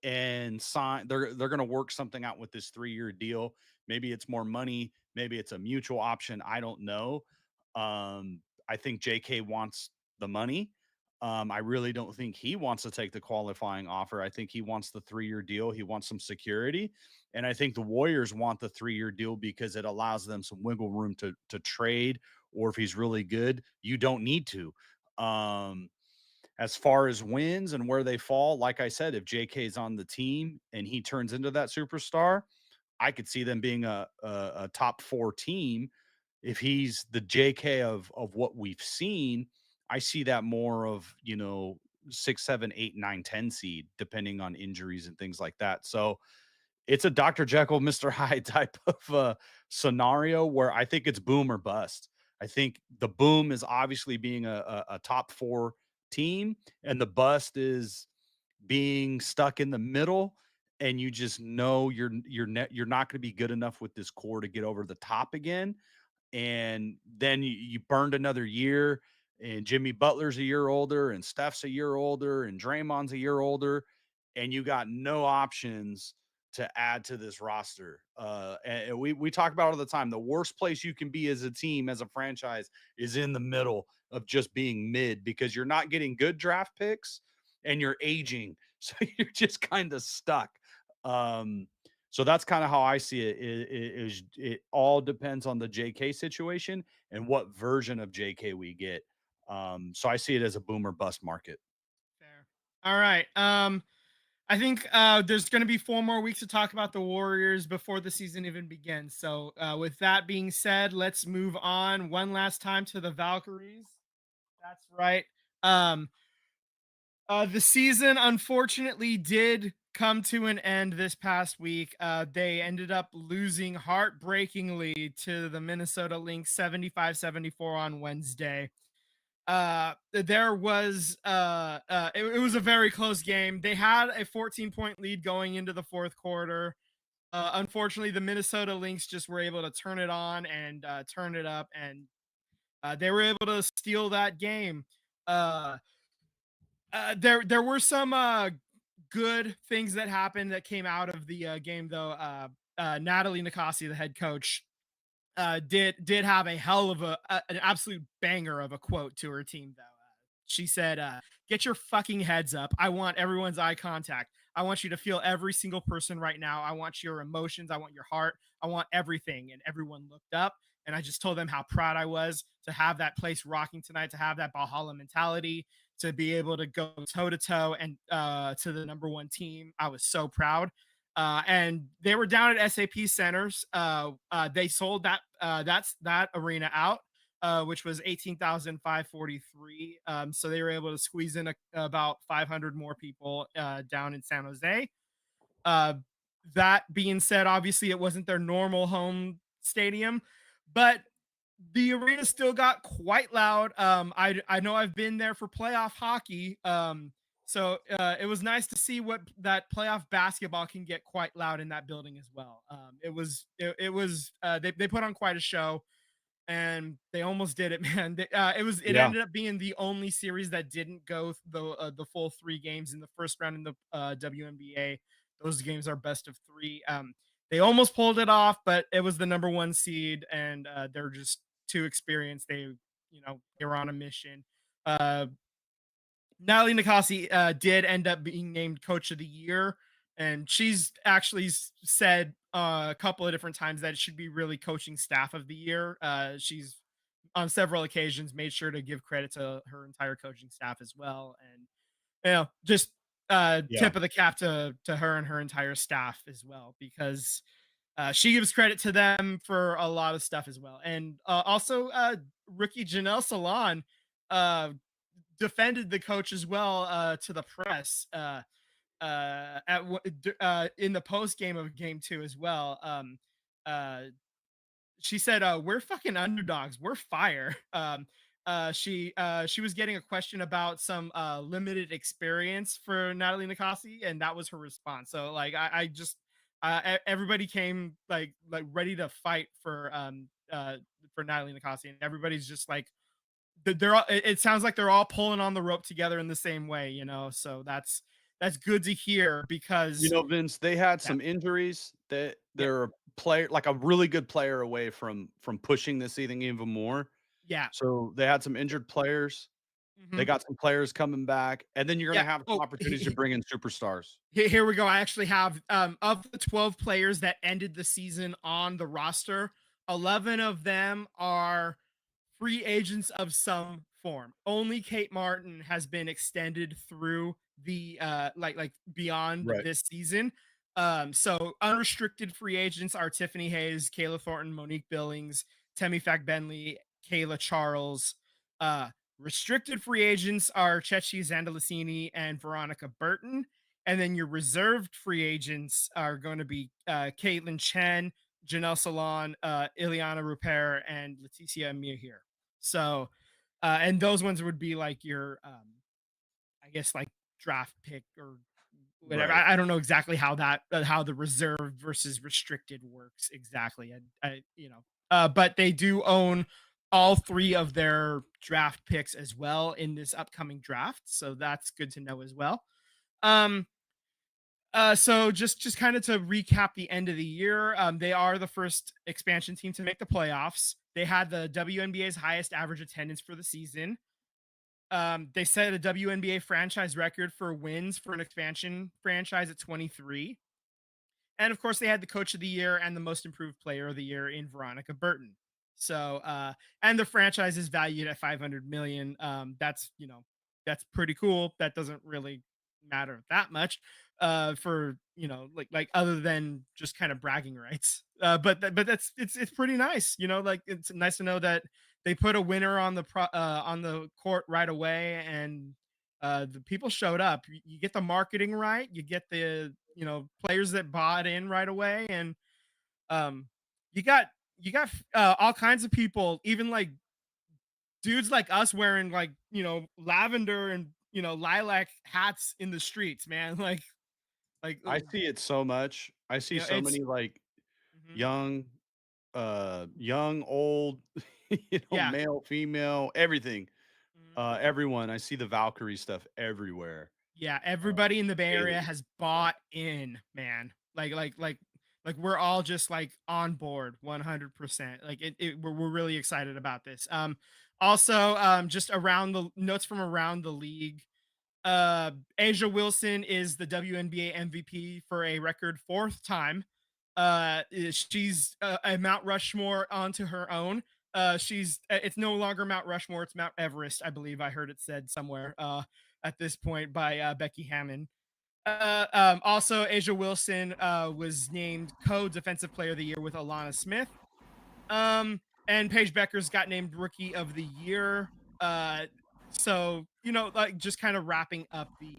[SPEAKER 3] and sign. They're going to work something out with this 3-year deal. Maybe it's more money. Maybe it's a mutual option. I don't know. I think JK wants the money. I really don't think he wants to take the qualifying offer. I think he wants the 3-year deal. He wants some security. And I think the Warriors want the 3-year deal because it allows them some wiggle room to trade, or if he's really good, you don't need to. As far as wins and where they fall, like I said, if JK's on the team and he turns into that superstar, I could see them being a top 4 team. If he's the JK of what we've seen, I see that more of, 6, 7, 8, 9, 10 seed, depending on injuries and things like that. So it's a Dr. Jekyll, Mr. Hyde type of scenario where I think it's boom or bust. I think the boom is obviously being a top 4 team, and the bust is being stuck in the middle, and you just know you're not going to be good enough with this core to get over the top again. And then you burned another year, and Jimmy Butler's a year older, and Steph's a year older, and Draymond's a year older, and you got no options to add to this roster. And we talk about it all the time. The worst place you can be as a team, as a franchise, is in the middle of just being mid, because you're not getting good draft picks and you're aging. So you're just kind of stuck. So that's kind of how I see it. It all depends on the JK situation and what version of JK we get. So I see it as a boom or bust market.
[SPEAKER 1] Fair. All right. I think there's going to be 4 more weeks to talk about the Warriors before the season even begins. So with that being said, let's move on one last time to the Valkyries. That's right. The season unfortunately did come to an end this past week. They ended up losing heartbreakingly to the Minnesota Lynx 75-74 on Wednesday. There was it was a very close game. They had a 14-point lead going into the fourth quarter. Unfortunately, the Minnesota Lynx just were able to turn it on and turn it up, and they were able to steal that game. Uh, there were some good things that happened that came out of the game, though. Natalie Nikasi, the head coach, did have a hell of an absolute banger of a quote to her team, though. She said, "Get your fucking heads up. I want everyone's eye contact. I want you to feel every single person right now. I want your emotions. I want your heart. I want everything." And everyone looked up, and I just told them how proud I was to have that place rocking tonight, to have that Valhalla mentality, to be able to go toe to toe and to the number one team. I was so proud. And they were down at SAP Centers. They sold that arena out, which was 18,543. So they were able to squeeze in about 500 more people down in San Jose. Uh, that being said, obviously it wasn't their normal home stadium, but the arena still got quite loud. I know I've been there for playoff hockey. So it was nice to see what that playoff basketball can get quite loud in that building as well. They put on quite a show, and they almost did it, man. It
[SPEAKER 3] Yeah.
[SPEAKER 1] ended up being the only series that didn't go the full 3 games in the first round in the WNBA. Those games are best of 3. They almost pulled it off, but it was the number 1 seed, and they're just too experienced. They were on a mission. Natalie Nikasi did end up being named Coach of the Year, and she's actually said a couple of different times that it should be really Coaching Staff of the Year. She's on several occasions made sure to give credit to her entire coaching staff as well, and just
[SPEAKER 3] Yeah.
[SPEAKER 1] tip of the cap to her and her entire staff as well, because she gives credit to them for a lot of stuff as well. And also rookie Janelle Salon uh, defended the coach as well to the press in the post game of game 2 as well. Uh, she said, "We're fucking underdogs. We're fire." She was getting a question about some limited experience for Natalie Nikasi, and that was her response. So like, I just everybody came like ready to fight for Natalie Nikasi, and everybody's just like they're all, it sounds like they're all pulling on the rope together in the same way, so that's good to hear, because
[SPEAKER 3] Vince, they had
[SPEAKER 1] yeah,
[SPEAKER 3] some injuries that
[SPEAKER 1] yeah,
[SPEAKER 3] they're a player, like a really good player away from pushing this even more.
[SPEAKER 1] yeah.
[SPEAKER 3] So they had some injured players. They
[SPEAKER 1] Mhm.
[SPEAKER 3] got some players coming back, and then you're
[SPEAKER 1] Yeah.
[SPEAKER 3] gonna have some
[SPEAKER 1] Oh,
[SPEAKER 3] opportunities to bring in superstars.
[SPEAKER 1] here we go. I actually have of the 12 players that ended the season on the roster, 11 of them are free agents of some form. Only Kate Martin has been extended through the like beyond
[SPEAKER 3] Right.
[SPEAKER 1] this season. So unrestricted free agents are Tiffany Hayes, Kayla Thornton, Monique Billings, Temi Bentley, Kayla Charles. Uh, Restricted free agents are Chechi Zandalicini and Veronica Burton. And then your reserved free agents are going to be Caitlin Chen, Janelle Salon, Ileana Rupert, and Leticia Mihir. So, and those ones would be like your, I guess, like draft pick or whatever.
[SPEAKER 3] Right.
[SPEAKER 1] I don't know exactly how how the reserved versus restricted works exactly. But they do own all 3 of their draft picks as well in this upcoming draft, so that's good to know as well. Um, so just kind of to recap the end of the year, they are the first expansion team to make the playoffs. They had the WNBA's highest average attendance for the season. They set a WNBA franchise record for wins for an expansion franchise at 23. And of course, they had the coach of the year and the most improved player of the year in Veronica Burton. So, and the franchise is valued at 500 million. That's pretty cool. That doesn't really matter that much, for, like other than just kind of bragging rights. But it's pretty nice. Like it's nice to know that they put a winner on the court right away, and The people showed up. You get the marketing right, you get the players that bought in right away, and um, you got all kinds of people, even like dudes like us wearing like lavender and lilac hats in the streets, man. Like
[SPEAKER 3] I see it so much. I see so
[SPEAKER 1] it's
[SPEAKER 3] many like
[SPEAKER 1] mhm,
[SPEAKER 3] young, young, old,
[SPEAKER 1] yeah.
[SPEAKER 3] male, female, everything.
[SPEAKER 1] Mhm.
[SPEAKER 3] Everyone. I see the Valkyrie stuff everywhere.
[SPEAKER 1] Yeah,
[SPEAKER 3] Uh,
[SPEAKER 1] everybody in the Bay Area
[SPEAKER 2] daily.
[SPEAKER 1] has bought in, man. Like we're all just like on board 100%. Like we're really excited about this. Also, just around the notes from around the league. Asia Wilson is the WNBA MVP for a record fourth time. She's a Mount Rushmore onto her own. She's it's no longer Mount Rushmore, it's Mount Everest, I believe I heard it said somewhere at this point by Becky Hammond. Also, Asia Wilson was named co-defensive player of the year with Alana Smith. And Paige Beckers got named rookie of the year. Uh, so like just kind of wrapping up the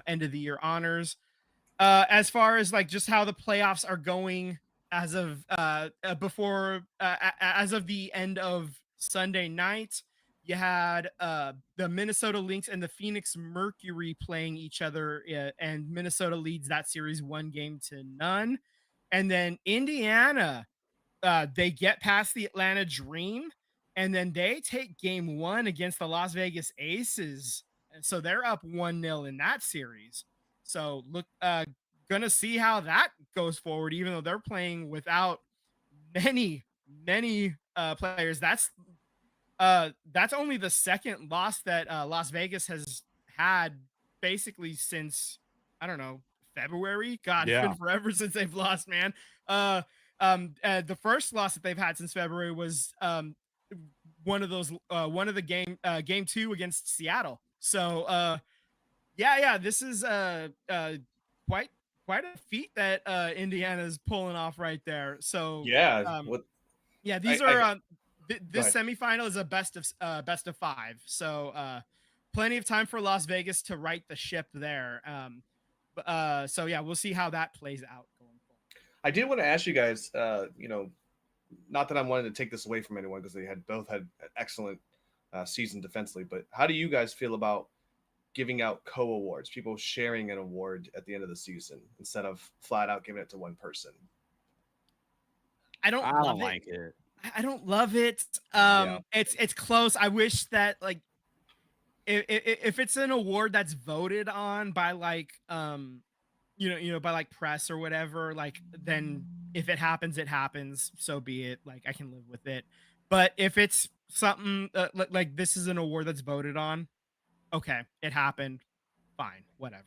[SPEAKER 1] end of the year honors. As far as like just how the playoffs are going as of as of the end of Sunday night, you had the Minnesota Lynx and the Phoenix Mercury playing each other, and Minnesota leads that series 1-0. And then Indiana, they get past the Atlanta Dream, and then they take game one against the Las Vegas Aces. And so they're up 1-0 in that series. So look, gonna see how that goes forward, even though they're playing without many players. That's only the second loss that Las Vegas has had basically since, I don't know, February. God, it's been
[SPEAKER 3] yeah.
[SPEAKER 1] forever since they've lost, man. The first loss that they've had since February was one of the game two against Seattle. So yeah, this is quite quite a feat that Indiana's pulling off right there. So
[SPEAKER 2] Yeah.
[SPEAKER 1] um,
[SPEAKER 2] What
[SPEAKER 1] yeah,
[SPEAKER 2] I
[SPEAKER 1] these are
[SPEAKER 2] go
[SPEAKER 1] this
[SPEAKER 2] ahead.
[SPEAKER 1] semifinal is a best of five. So plenty of time for Las Vegas to right the ship there. So yeah, we'll see how that plays out going forward.
[SPEAKER 2] I did want to ask you guys, not that I'm wanting to take this away from anyone because they had both had an excellent season defensively, but how do you guys feel about giving out co-awards, people sharing an award at the end of the season instead of flat out giving it to one person?
[SPEAKER 1] I don't
[SPEAKER 3] I
[SPEAKER 1] love
[SPEAKER 3] don't
[SPEAKER 1] it.
[SPEAKER 3] like it.
[SPEAKER 1] I don't love it.
[SPEAKER 3] Yeah.
[SPEAKER 1] It's close. I wish that like if it's an award that's voted on by like by like press or whatever, like then if it happens, it happens. So be it. Like I can live with it. But if it's something like this is an award that's voted on, okay, it happened, fine, whatever.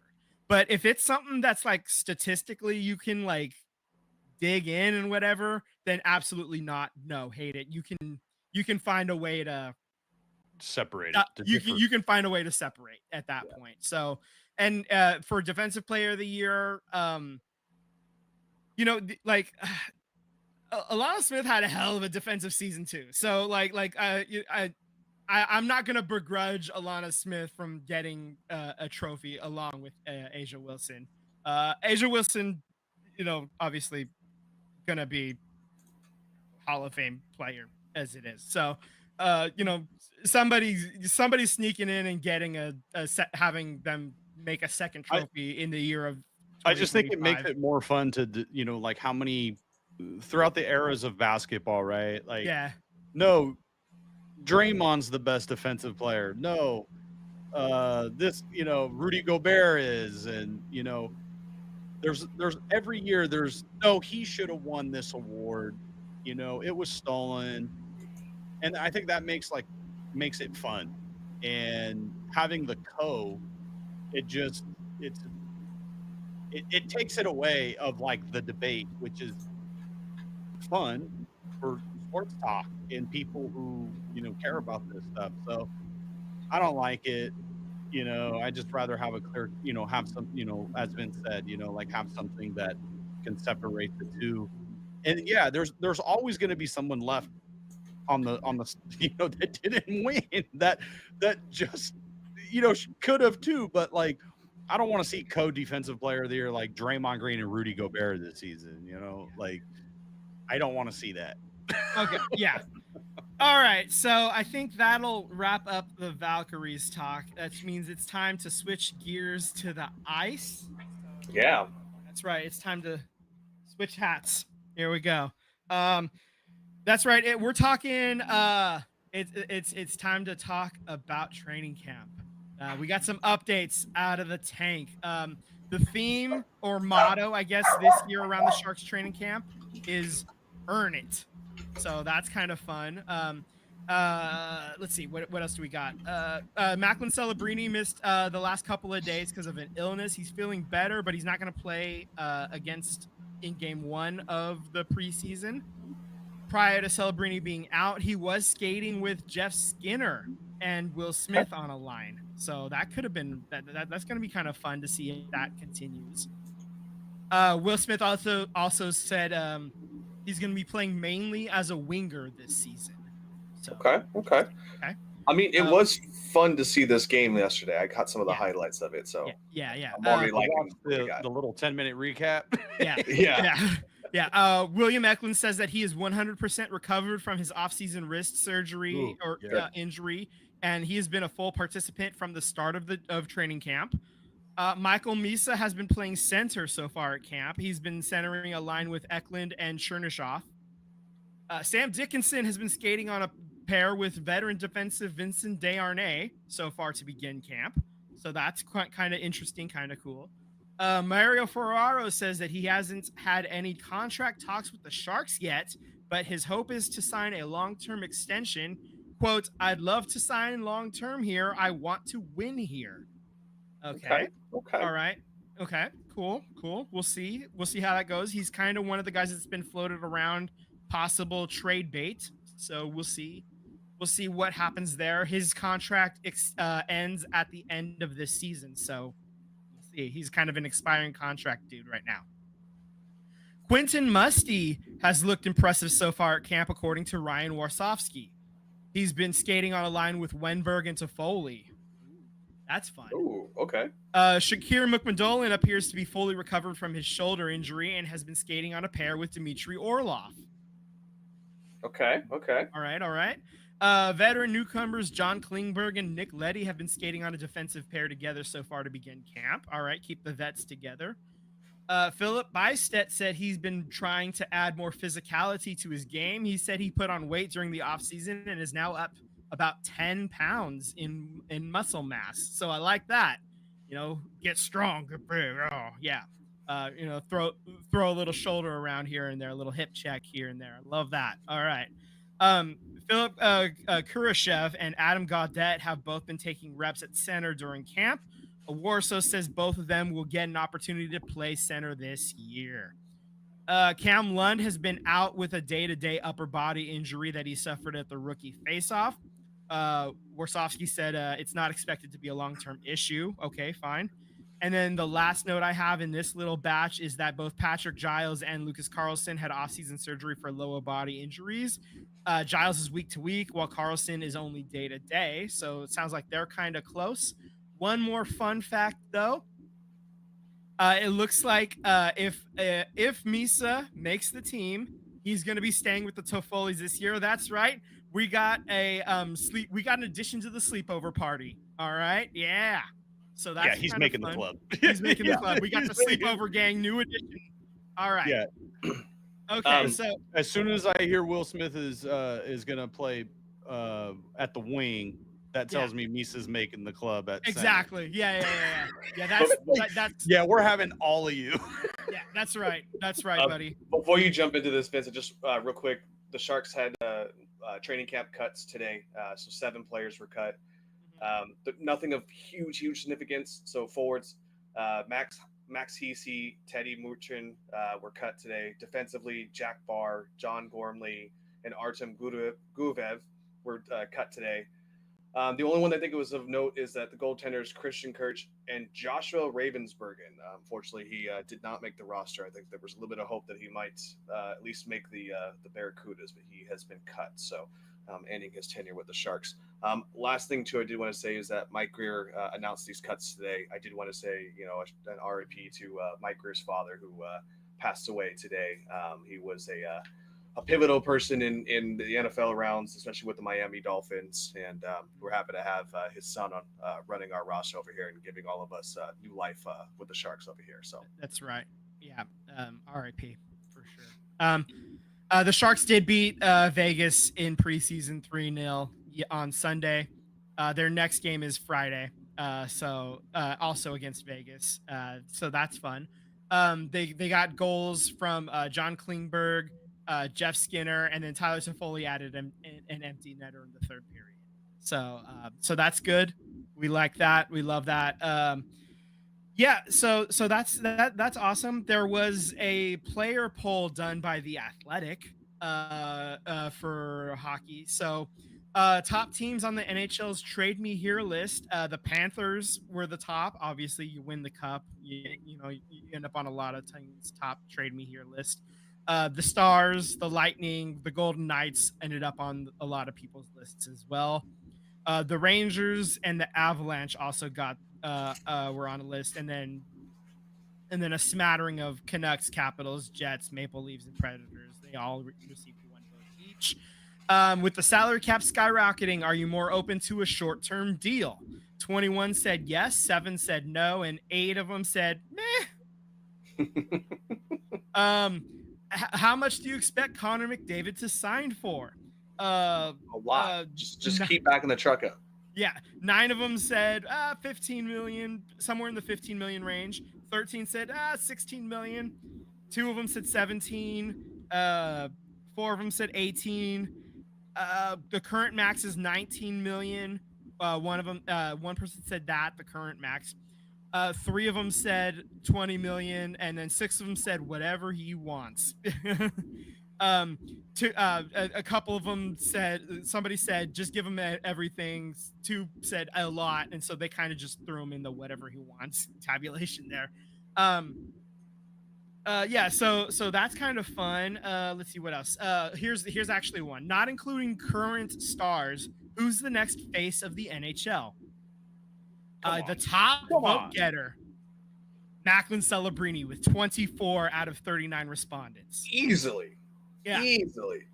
[SPEAKER 1] But if it's something that's like statistically you can like dig in and whatever, then absolutely not. No, hate it. You can find a way to
[SPEAKER 3] Separate it to differ.
[SPEAKER 1] you can find a way to separate at that point. So, and for defensive player of the year, like Alana Smith had a hell of a defensive season too. So I'm not gonna begrudge Alana Smith from getting a trophy along with Asia Wilson. Asia Wilson, obviously gonna be Hall of Fame player as it is. So, somebody's sneaking in and getting a set, having them make a second
[SPEAKER 3] I
[SPEAKER 1] trophy in the year of
[SPEAKER 3] I just think it makes
[SPEAKER 1] 2025.
[SPEAKER 3] it more fun to like how many throughout the eras of basketball, right? Like
[SPEAKER 1] Yeah,
[SPEAKER 3] no, Draymond's the best defensive player. No, this Rudy Gobert is, and there's every year there's no, he should have won this award. It was stolen, and I think that makes it fun, and having the it just it takes it away of like the debate, which is fun for sports talk and people who care about this stuff. So I don't like it. I just rather have a clear, have some, as Vince said, like have something that can separate the two. And yeah, there's always going to be someone left on the that didn't win, that just could have too, but like, I don't want to see co-defensive player of the year like Draymond Green and Rudy Gobert this season. Like I don't want to see that.
[SPEAKER 1] Okay, yeah. All right, so I think that'll wrap up the Valkyries talk. That means it's time to switch gears to the ice.
[SPEAKER 2] Yeah.
[SPEAKER 1] That's right. It's time to switch hats. Here we go. That's right. We're talking. It's time to talk about training camp. We got some updates out of the tank. The theme or motto, I guess, this year around the Sharks training camp is "Earn It." So that's kind of fun. Let's see. What else do we got? Macklin Celebrini missed the last couple of days because of an illness. He's feeling better, but he's not going to play in game 1 of the preseason. Prior to Celebrini being out, he was skating with Jeff Skinner and Will Smith on a line. So that could have been that's going to be kind of fun to see if that continues. Will Smith also said he's going to be playing mainly as a winger this season. So,
[SPEAKER 2] Okay. I mean, it was fun to see this game yesterday. I caught some of the highlights of it. So
[SPEAKER 1] yeah.
[SPEAKER 2] I'm already liking
[SPEAKER 3] the little 10-minute recap.
[SPEAKER 1] Yeah. William Eklund says that he is 100% recovered from his offseason wrist surgery injury, and he has been a full participant from the start of training camp. Michael Misa has been playing center so far at camp. He's been centering a line with Eklund and Chernyshov. Sam Dickinson has been skating on a pair with veteran defensive Vincent Desharnais so far to begin camp. So that's kind of interesting, kind of cool. Mario Ferraro says that he hasn't had any contract talks with the Sharks yet, but his hope is to sign a long-term extension. Quote, "I'd love to sign long-term here. I want to win here." Okay. All right. Okay. Cool. We'll see how that goes. He's kind of one of the guys that's been floated around possible trade bait. So we'll see what happens there. His contract ends at the end of this season. So we'll see. He's kind of an expiring contract dude right now. Quentin Musty has looked impressive so far at camp, according to Ryan Warsofsky. He's been skating on a line with Wenberg and Toffoli. That's fun.
[SPEAKER 2] Ooh, okay.
[SPEAKER 1] Shakir McMullin appears to be fully recovered from his shoulder injury and has been skating on a pair with Dmitry Orlov.
[SPEAKER 2] Okay.
[SPEAKER 1] All right. Veteran newcomers John Klingberg and Nick Leddy have been skating on a defensive pair together so far to begin camp. All right, keep the vets together. Philip Bystedt said he's been trying to add more physicality to his game. He said he put on weight during the offseason and is now up about 10 pounds in muscle mass. So I like that. Get strong, get big. Oh, yeah. Throw a little shoulder around here and there, a little hip check here and there. I love that. All right. Philip Kurashev and Adam Gaudette have both been taking reps at center during camp. Warsaw says both of them will get an opportunity to play center this year. Cam Lund has been out with a day-to-day upper body injury that he suffered at the rookie faceoff. Warsofsky said it's not expected to be a long-term issue. Okay, fine. And then the last note I have in this little batch is that both Patrick Giles and Lucas Carlson had off-season surgery for lower body injuries. Giles is week to week, while Carlson is only day to day. So it sounds like they're kind of close. One more fun fact, though. It looks like if Misa makes the team, he's going to be staying with the Toffolis this year. That's right. We got we got an addition to the sleepover party. All right. Yeah. So that's
[SPEAKER 3] he's making the club.
[SPEAKER 1] He's making the club. We got the sleepover gang, new addition. All right.
[SPEAKER 3] Yeah.
[SPEAKER 1] Okay. So
[SPEAKER 3] as soon as I hear Will Smith is gonna play at the wing, that tells me Misa's making the club at
[SPEAKER 1] exactly.
[SPEAKER 3] Center.
[SPEAKER 1] Yeah. That's
[SPEAKER 3] yeah. We're having all of you.
[SPEAKER 1] Yeah, that's right, buddy.
[SPEAKER 2] Before you jump into this, Vincent, just real quick, the Sharks had training camp cuts today, so 7 players were cut. Nothing of huge significance. So forwards, Max Hesse, Teddy Muchin were cut today. Defensively, Jack Barr, John Gormley, and Artem Guvev were cut today. The only one I think it was of note is that the goaltenders Christian Kirch and Joshua Ravensbergen. Unfortunately, he did not make the roster. I think there was a little bit of hope that he might at least make the Barracudas, but he has been cut. So ending his tenure with the Sharks. Last thing too, I did want to say is that Mike Greer announced these cuts today. I did want to say, an RIP to Mike Greer's father, who passed away today. He was a pivotal person in the NFL rounds, especially with the Miami Dolphins, and we're happy to have his son on running our roster over here and giving all of us new life with the Sharks over here. So
[SPEAKER 1] That's right. Yeah. RIP for sure. The Sharks did beat Vegas in preseason 3-0 on Sunday. Their next game is Friday. So also against Vegas. So that's fun. They got goals from John Klingberg, Jeff Skinner, and then Tyler Toffoli added an empty netter in the third period. So that's good. We like that. We love that. Yeah, so that's awesome. There was a player poll done by The Athletic for hockey. So top teams on the NHL's Trade Me Here list. The Panthers were the top. Obviously, you win the cup. You end up on a lot of teams' top Trade Me Here list. The Stars, the Lightning, the Golden Knights ended up on a lot of people's lists as well. The Rangers and the Avalanche also were on a list, and then a smattering of Canucks, Capitals, Jets, Maple Leafs, and Predators. They all received 1 vote each. With the salary cap skyrocketing, are you more open to a short-term deal? 21 said yes, 7 said no, and 8 of them said meh. How much do you expect Connor McDavid to sign for?
[SPEAKER 2] A lot. Just keep backing the truck up.
[SPEAKER 1] Yeah, 9 of them said 15 million, somewhere in the 15 million range. 13 said 16 million. 2 of them said 17. 4 of them said 18. The current max is 19 million. One person said that the current max. 3 of them said 20 million, and then 6 of them said whatever he wants. A couple of them somebody said just give him everything. 2 said a lot, and so they kind of just threw him in the whatever he wants tabulation there. Yeah, so that's kind of fun. Let's see what else. Here's actually one, not including current stars. Who's the next face of the NHL? The top vote getter, Macklin Celebrini, with 24 out of 39 respondents.
[SPEAKER 2] Easily.
[SPEAKER 1] Yeah.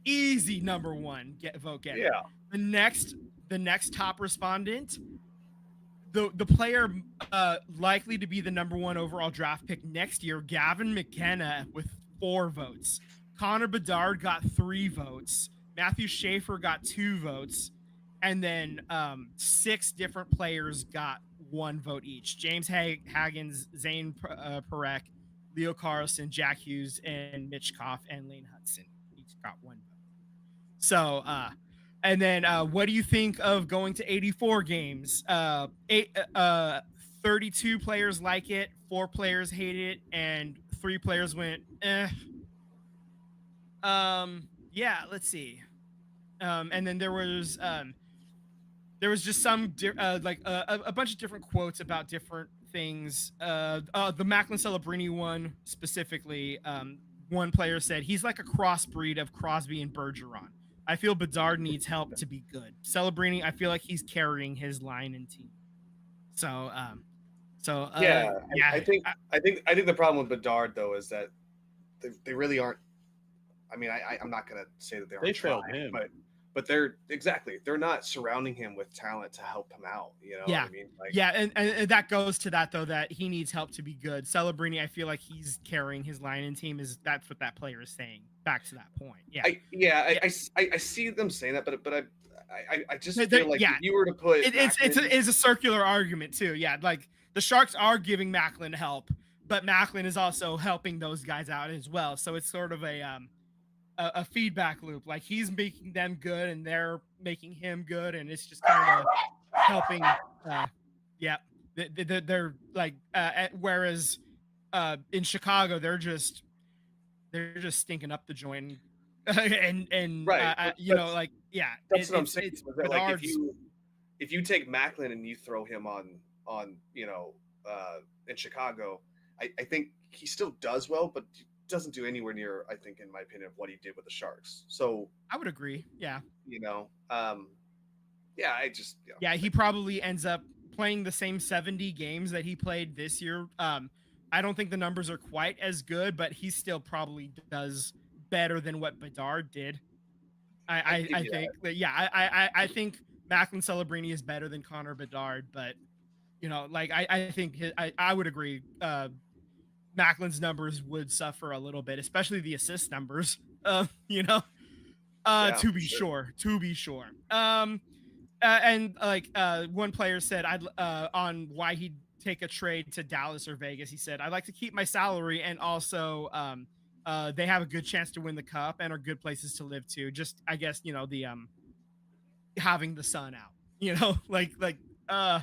[SPEAKER 1] Easy number 1 vote getter.
[SPEAKER 2] Yeah.
[SPEAKER 1] The next top respondent, the player likely to be the number 1 overall draft pick next year, Gavin McKenna, with 4 votes. Connor Bedard got 3 votes. Matthew Schaefer got 2 votes. And then 6 different players got 1 vote each. James Haggins, Zane Parekh, Leo Carlson, Jack Hughes, and Mitch Koff, and Lane Hudson each got 1 vote. So, and then what do you think of going to 84 games? 32 players like it, 4 players hate it, and 3 players went, eh. Yeah, let's see. And then there was just some a bunch of different quotes about different things. The Macklin Celebrini one specifically, one player said he's like a crossbreed of Crosby and Bergeron. I feel Bedard needs help to be good. Celebrini, I feel like he's carrying his line and team. I
[SPEAKER 2] think the problem with Bedard though is that they really aren't. I mean, I'm not gonna say that they aren't.
[SPEAKER 3] They trailed him,
[SPEAKER 2] but they're not surrounding him with talent to help him out. You know
[SPEAKER 1] yeah.
[SPEAKER 2] what I mean? Like,
[SPEAKER 1] yeah, and that goes to that though, that he needs help to be good. Celebrini, I feel like he's carrying his line and team. That's what that player is saying. Back to that point. Yeah.
[SPEAKER 2] I see them saying that, but I just feel like if you were to put
[SPEAKER 1] it's a circular argument too. Yeah, like the Sharks are giving Macklin help, but Macklin is also helping those guys out as well. So it's sort of a feedback loop. Like he's making them good and they're making him good, and it's just kind of helping. They're like whereas in Chicago they're just stinking up the joint and
[SPEAKER 2] right. That's what I'm saying. Like if you take Macklin and you throw him on in Chicago, I think he still does well, but doesn't do anywhere near, I think, in my opinion, of what he did with the Sharks. So,
[SPEAKER 1] I would agree. Yeah.
[SPEAKER 2] Yeah, I just
[SPEAKER 1] Yeah, he probably ends up playing the same 70 games that he played this year. I don't think the numbers are quite as good, but he still probably does better than what Bedard did. I think that. Yeah, I think Macklin Celebrini is better than Connor Bedard, but like I think I would agree. Macklin's numbers would suffer a little bit, especially the assist numbers. To be sure. And like one player said, I'd on why he'd take a trade to Dallas or Vegas. He said, "I'd like to keep my salary, and also they have a good chance to win the cup and are good places to live too. Just I guess the having the sun out, uh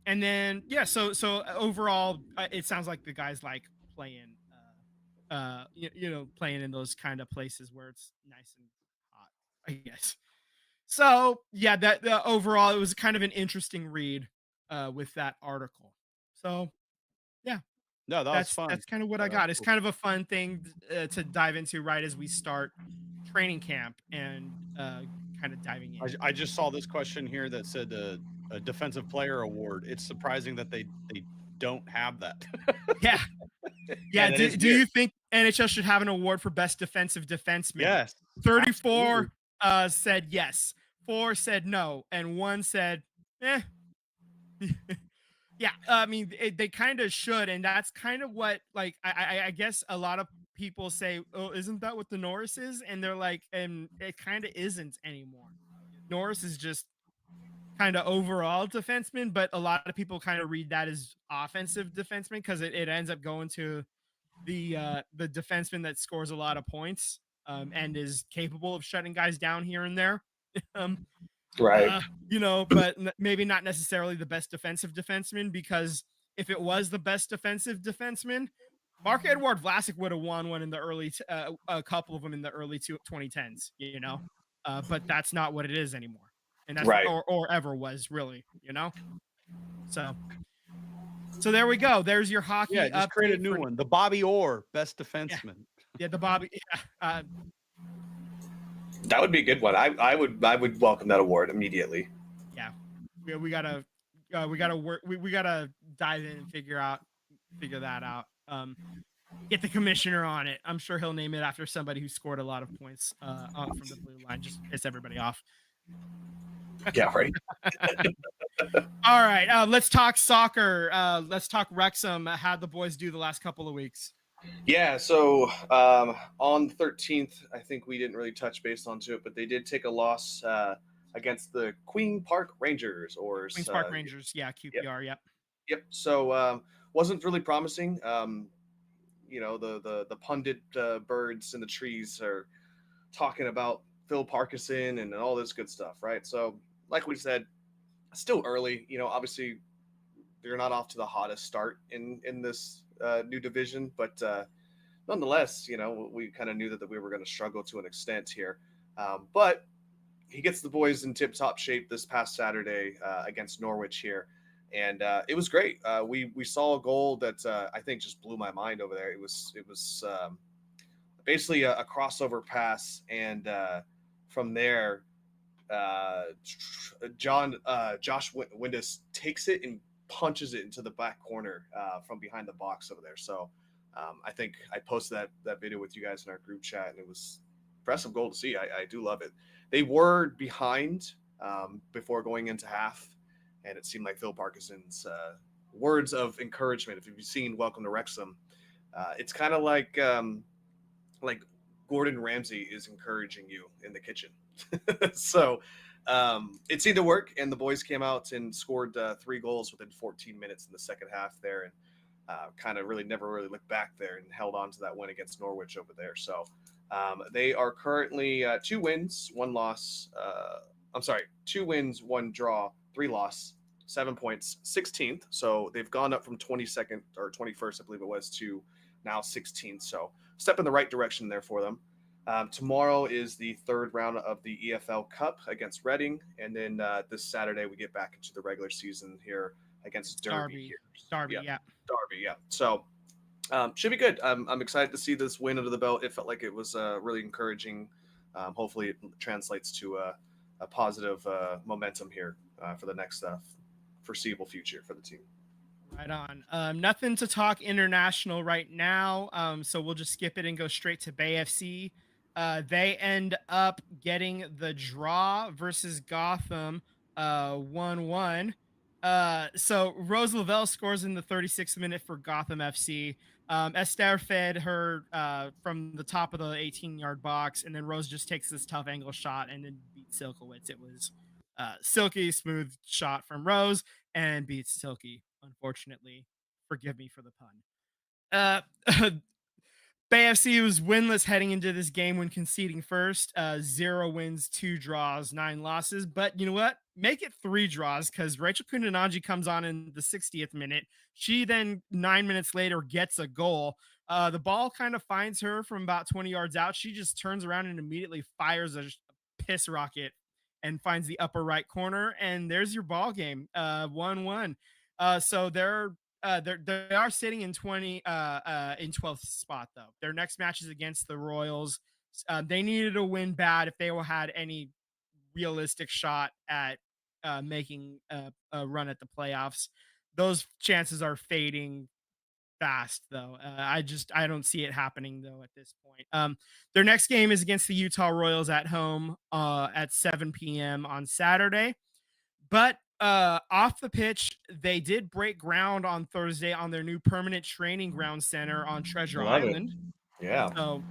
[SPEAKER 1] and then so overall, it sounds like the guys like playing playing in those kind of places where it's nice and hot, I guess. So yeah, that overall it was kind of an interesting read with that article. So yeah,
[SPEAKER 3] No, that was fun.
[SPEAKER 1] That's kind of what I got. It's kind of a fun thing to dive into right as we start training camp and kind of diving in.
[SPEAKER 3] I just saw this question here that said a defensive player award. It's surprising that they don't have that.
[SPEAKER 1] Yeah. Yeah. Do you think NHL should have an award for best defensive defenseman?
[SPEAKER 3] Yes.
[SPEAKER 1] 34 said yes. 4 said no, and 1 said, eh. Yeah, I mean, they kind of should, and that's kind of what, like, I guess a lot of people say, oh, isn't that what the Norris is? And they're like, and it kind of isn't anymore. Norris is just kind of overall defenseman, but a lot of people kind of read that as offensive defenseman because it ends up going to the defenseman that scores a lot of points and is capable of shutting guys down here and there.
[SPEAKER 2] Right.
[SPEAKER 1] But maybe not necessarily the best defensive defenseman, because if it was the best defensive defenseman, Marc-Edouard Vlasic would have won one in the early, a couple of them in the early 2010s, but that's not what it is anymore. And that's
[SPEAKER 2] right.
[SPEAKER 1] or ever was really, So there we go. There's your hockey.
[SPEAKER 3] Yeah, just create a new one. The Bobby Orr best defenseman.
[SPEAKER 1] Yeah, the Bobby. Yeah,
[SPEAKER 2] that would be a good one. I would welcome that award immediately.
[SPEAKER 1] Yeah, we gotta work. We gotta dive in and figure that out. Get the commissioner on it. I'm sure he'll name it after somebody who scored a lot of points from the blue line. Just piss everybody off.
[SPEAKER 2] Yeah, right.
[SPEAKER 1] All right, let's talk soccer. Let's talk Wrexham. How'd the boys do the last couple of weeks?
[SPEAKER 2] Yeah, so on the 13th, I think we didn't really touch base onto it, but they did take a loss against the Queen Park Rangers, or
[SPEAKER 1] Queens Park Rangers. Yeah, QPR.
[SPEAKER 2] Yep. So wasn't really promising. The pundit birds in the trees are talking about Phil Parkinson and all this good stuff, right? So, like we said, still early. Obviously, they're not off to the hottest start in this new division, but nonetheless, we kind of knew that we were going to struggle to an extent here. But he gets the boys in tip-top shape this past Saturday against Norwich here, and it was great. We saw a goal that I think just blew my mind over there. It was basically a crossover pass, and from there, Josh Windus takes it and punches it into the back corner from behind the box over there. So I think I posted that video with you guys in our group chat, and it was impressive goal to see. I do love it. They were behind before going into half, and it seemed like Phil Parkinson's words of encouragement. If you've seen Welcome to Wrexham, it's kind of like Gordon Ramsay is encouraging you in the kitchen. So it seemed to work, and the boys came out and scored 3 goals within 14 minutes in the second half there, and kind of never really looked back there and held on to that win against Norwich over there. So they are currently 2 wins, 1 loss. 2 wins, 1 draw, 3 loss, 7 points, 16th. So they've gone up from 22nd or 21st, I believe it was, to now 16th. So step in the right direction there for them. Tomorrow is the 3rd round of the EFL Cup against Reading, and then this Saturday we get back into the regular season here against Derby.
[SPEAKER 1] Derby, yeah.
[SPEAKER 2] Derby, yeah. So Should be good. I'm excited to see this win under the belt. It felt like it was really encouraging. Hopefully, it translates to a positive momentum here for the next foreseeable future for the team.
[SPEAKER 1] Right on. Nothing to talk international right now. So we'll just skip it and go straight to Bay FC. They end up getting the draw versus Gotham 1-1. So Rose Lavelle scores in the 36th minute for Gotham FC. Esther fed her from the top of the 18-yard box, and then Rose just takes this tough angle shot and then beats Silkowitz. It was silky smooth shot from Rose and beats Silky, unfortunately. Forgive me for the pun. BAFC was winless heading into this game when conceding first. 0 wins, 2 draws, 9 losses. But you know what? Make it 3 draws because Rachel Kundananji comes on in the 60th minute. She then 9 minutes later gets a goal. The ball kind of finds her from about 20 yards out. She just turns around and immediately fires a piss rocket and finds the upper right corner. And there's your ball game, 1-1. So they are sitting in 12th spot though. Their next match is against the Royals. They needed a win bad if they had any realistic shot at making a run at the playoffs. Those chances are fading fast though. I don't see it happening though at this point. Their next game is against the Utah Royals at home at 7 p.m. on Saturday. But off the pitch, they did break ground on Thursday on their new permanent training ground center on Treasure
[SPEAKER 2] Love it.
[SPEAKER 1] Island.
[SPEAKER 2] Yeah.
[SPEAKER 1] So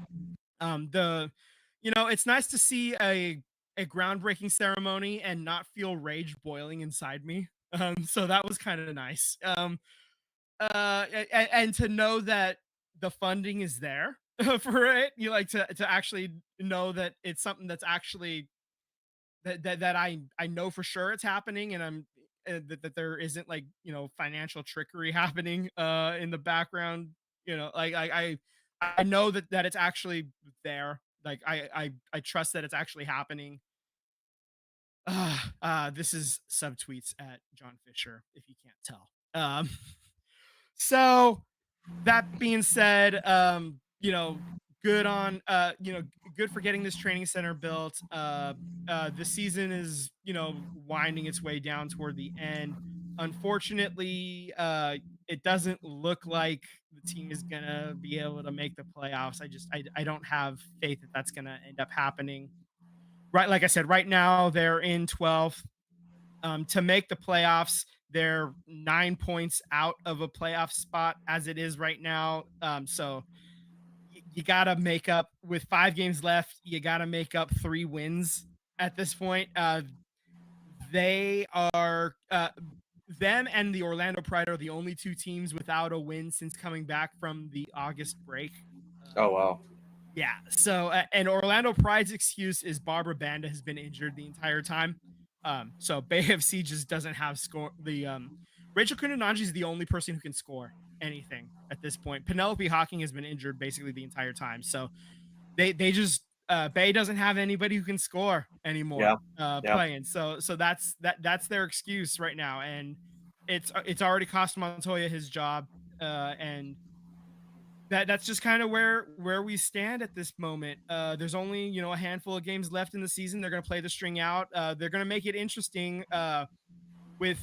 [SPEAKER 1] it's nice to see a groundbreaking ceremony and not feel rage boiling inside me. So that was kind of nice. And to know that the funding is there for it, you like to actually know that it's something that's actually that I know for sure it's happening, and I'm that there isn't like financial trickery happening in the background. I know that it's actually there. Like I trust that it's actually happening. This is subtweets at John Fisher, if you can't tell. So that being said, good on good for getting this training center built. The season is winding its way down toward the end. Unfortunately, it doesn't look like the team is gonna be able to make the playoffs. I don't have faith that that's gonna end up happening. Right, like I said, right now they're in 12th. To make the playoffs, they're 9 points out of a playoff spot as it is right now. So you got to make up with 5 games left. You got to make up 3 wins at this point. They are them and the Orlando Pride are the only 2 teams without a win since coming back from the August break.
[SPEAKER 2] Oh, wow.
[SPEAKER 1] Yeah. So, and Orlando Pride's excuse is Barbara Banda has been injured the entire time. So Bay FC just doesn't have score. Rachel Kundananji is the only person who can score anything at this point. Penelope Hawking has been injured basically the entire time. So they just Bay doesn't have anybody who can score anymore. Playing. So that's their excuse right now, and it's already cost Montoya his job, and that's just kind of where we stand at this moment. There's only a handful of games left in the season. They're going to play the string out. They're going to make it interesting with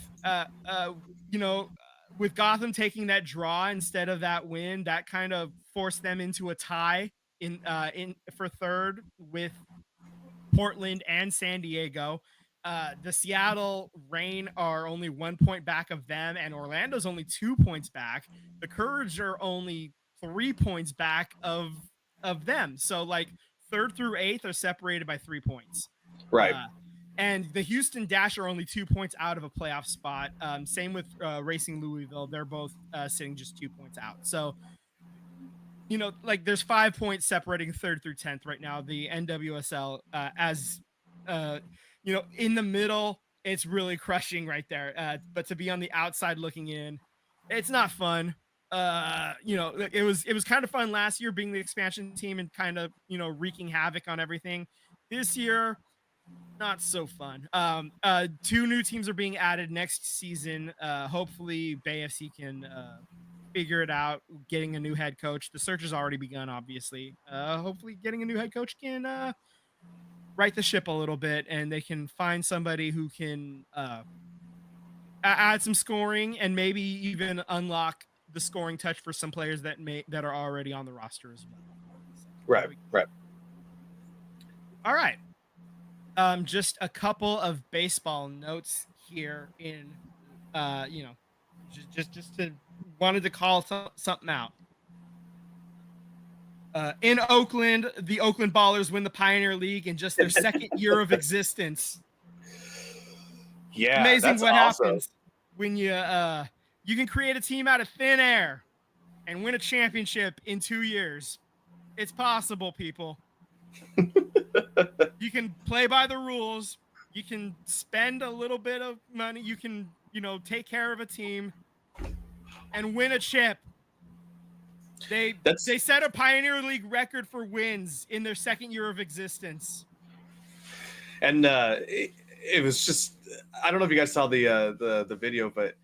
[SPEAKER 1] with Gotham taking that draw instead of that win. That kind of forced them into a tie in for third with Portland and San Diego. The Seattle Reign are only 1 point back of them, and Orlando's only 2 points back. The Courage are only 3 points back of them. So like 3rd through 8th are separated by 3 points.
[SPEAKER 2] Right.
[SPEAKER 1] And the Houston Dash are only 2 points out of a playoff spot. Same with Racing Louisville. They're both sitting just 2 points out. So, like there's 5 points separating 3rd through 10th right now. The NWSL in the middle, it's really crushing right there. But to be on the outside looking in, it's not fun. It was kind of fun last year being the expansion team and kind of, wreaking havoc on everything. This year, not so fun. 2 new teams are being added next season. Hopefully Bay FC can figure it out, getting a new head coach. The search has already begun, obviously. Hopefully getting a new head coach can right the ship a little bit, and they can find somebody who can add some scoring and maybe even unlock the scoring touch for some players that are already on the roster as well. So,
[SPEAKER 2] Right.
[SPEAKER 1] All right. Just a couple of baseball notes here in, just to wanted to call something out. In Oakland, the Oakland Ballers win the Pioneer League in just their second year of existence.
[SPEAKER 2] Yeah,
[SPEAKER 1] Amazing
[SPEAKER 2] that's
[SPEAKER 1] what
[SPEAKER 2] awesome.
[SPEAKER 1] happens when you can create a team out of thin air and win a championship in 2 years. It's possible, people. You can play by the rules. You can spend a little bit of money. You can, take care of a team and win a chip. They set a Pioneer League record for wins in their second year of existence.
[SPEAKER 2] And it was just, I don't know if you guys saw the video, but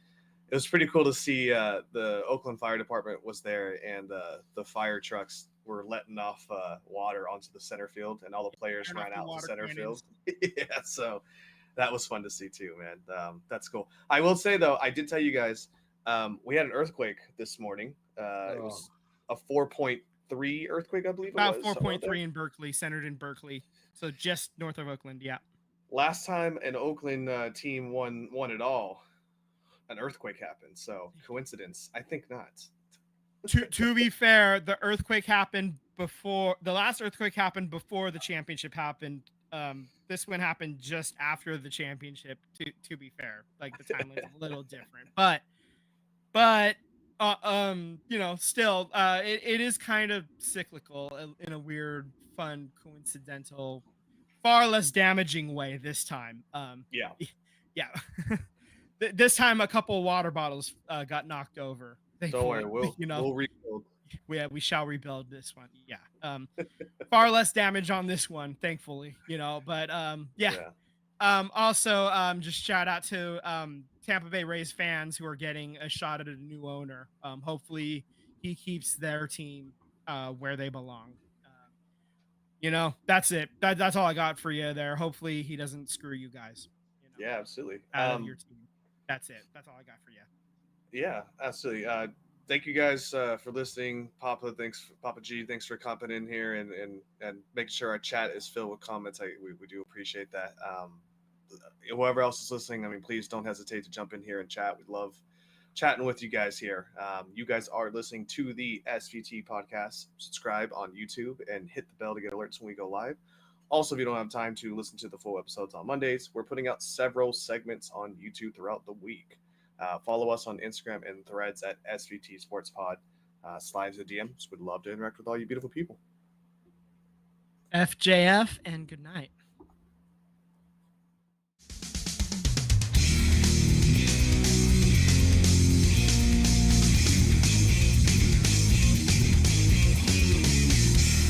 [SPEAKER 2] it was pretty cool to see the Oakland Fire Department was there, and the fire trucks were letting off water onto the center field, and all the players ran out to center field. Yeah, so that was fun to see too, man. That's cool. I will say though, I did tell you guys, we had an earthquake this morning. It was a 4.3 earthquake, I believe.
[SPEAKER 1] About 4.3 in Berkeley, centered in Berkeley, so just north of Oakland. Yeah.
[SPEAKER 2] Last time an Oakland team won it all, an earthquake happened. So coincidence? I think not.
[SPEAKER 1] To be fair, the earthquake happened before the last earthquake happened before the championship happened. This one happened just after the championship. To be fair, like the timeline's a little different, but still, it is kind of cyclical in a weird, fun, coincidental, far less damaging way this time. Yeah. This time, a couple water bottles got knocked over.
[SPEAKER 2] Don't worry, we'll rebuild.
[SPEAKER 1] We shall rebuild this one. Yeah. Far less damage on this one, thankfully. But also, just shout out to Tampa Bay Rays fans who are getting a shot at a new owner. Hopefully, he keeps their team where they belong. That's it. That's all I got for you there. Hopefully, he doesn't screw you guys.
[SPEAKER 2] Yeah, absolutely.
[SPEAKER 1] Out of your team. That's it. That's all I got for you.
[SPEAKER 2] Yeah, absolutely. Thank you guys for listening. Papa G, thanks for coming in here and making sure our chat is filled with comments. We do appreciate that. Whoever else is listening, please don't hesitate to jump in here and chat. We love chatting with you guys here. You guys are listening to the SVT Podcast. Subscribe on YouTube and hit the bell to get alerts when we go live. Also, if you don't have time to listen to the full episodes on Mondays, we're putting out several segments on YouTube throughout the week. Follow us on Instagram and Threads at SVT Sports Pod. Slide to the DMs. We'd love to interact with all you beautiful people.
[SPEAKER 1] FJF and good night.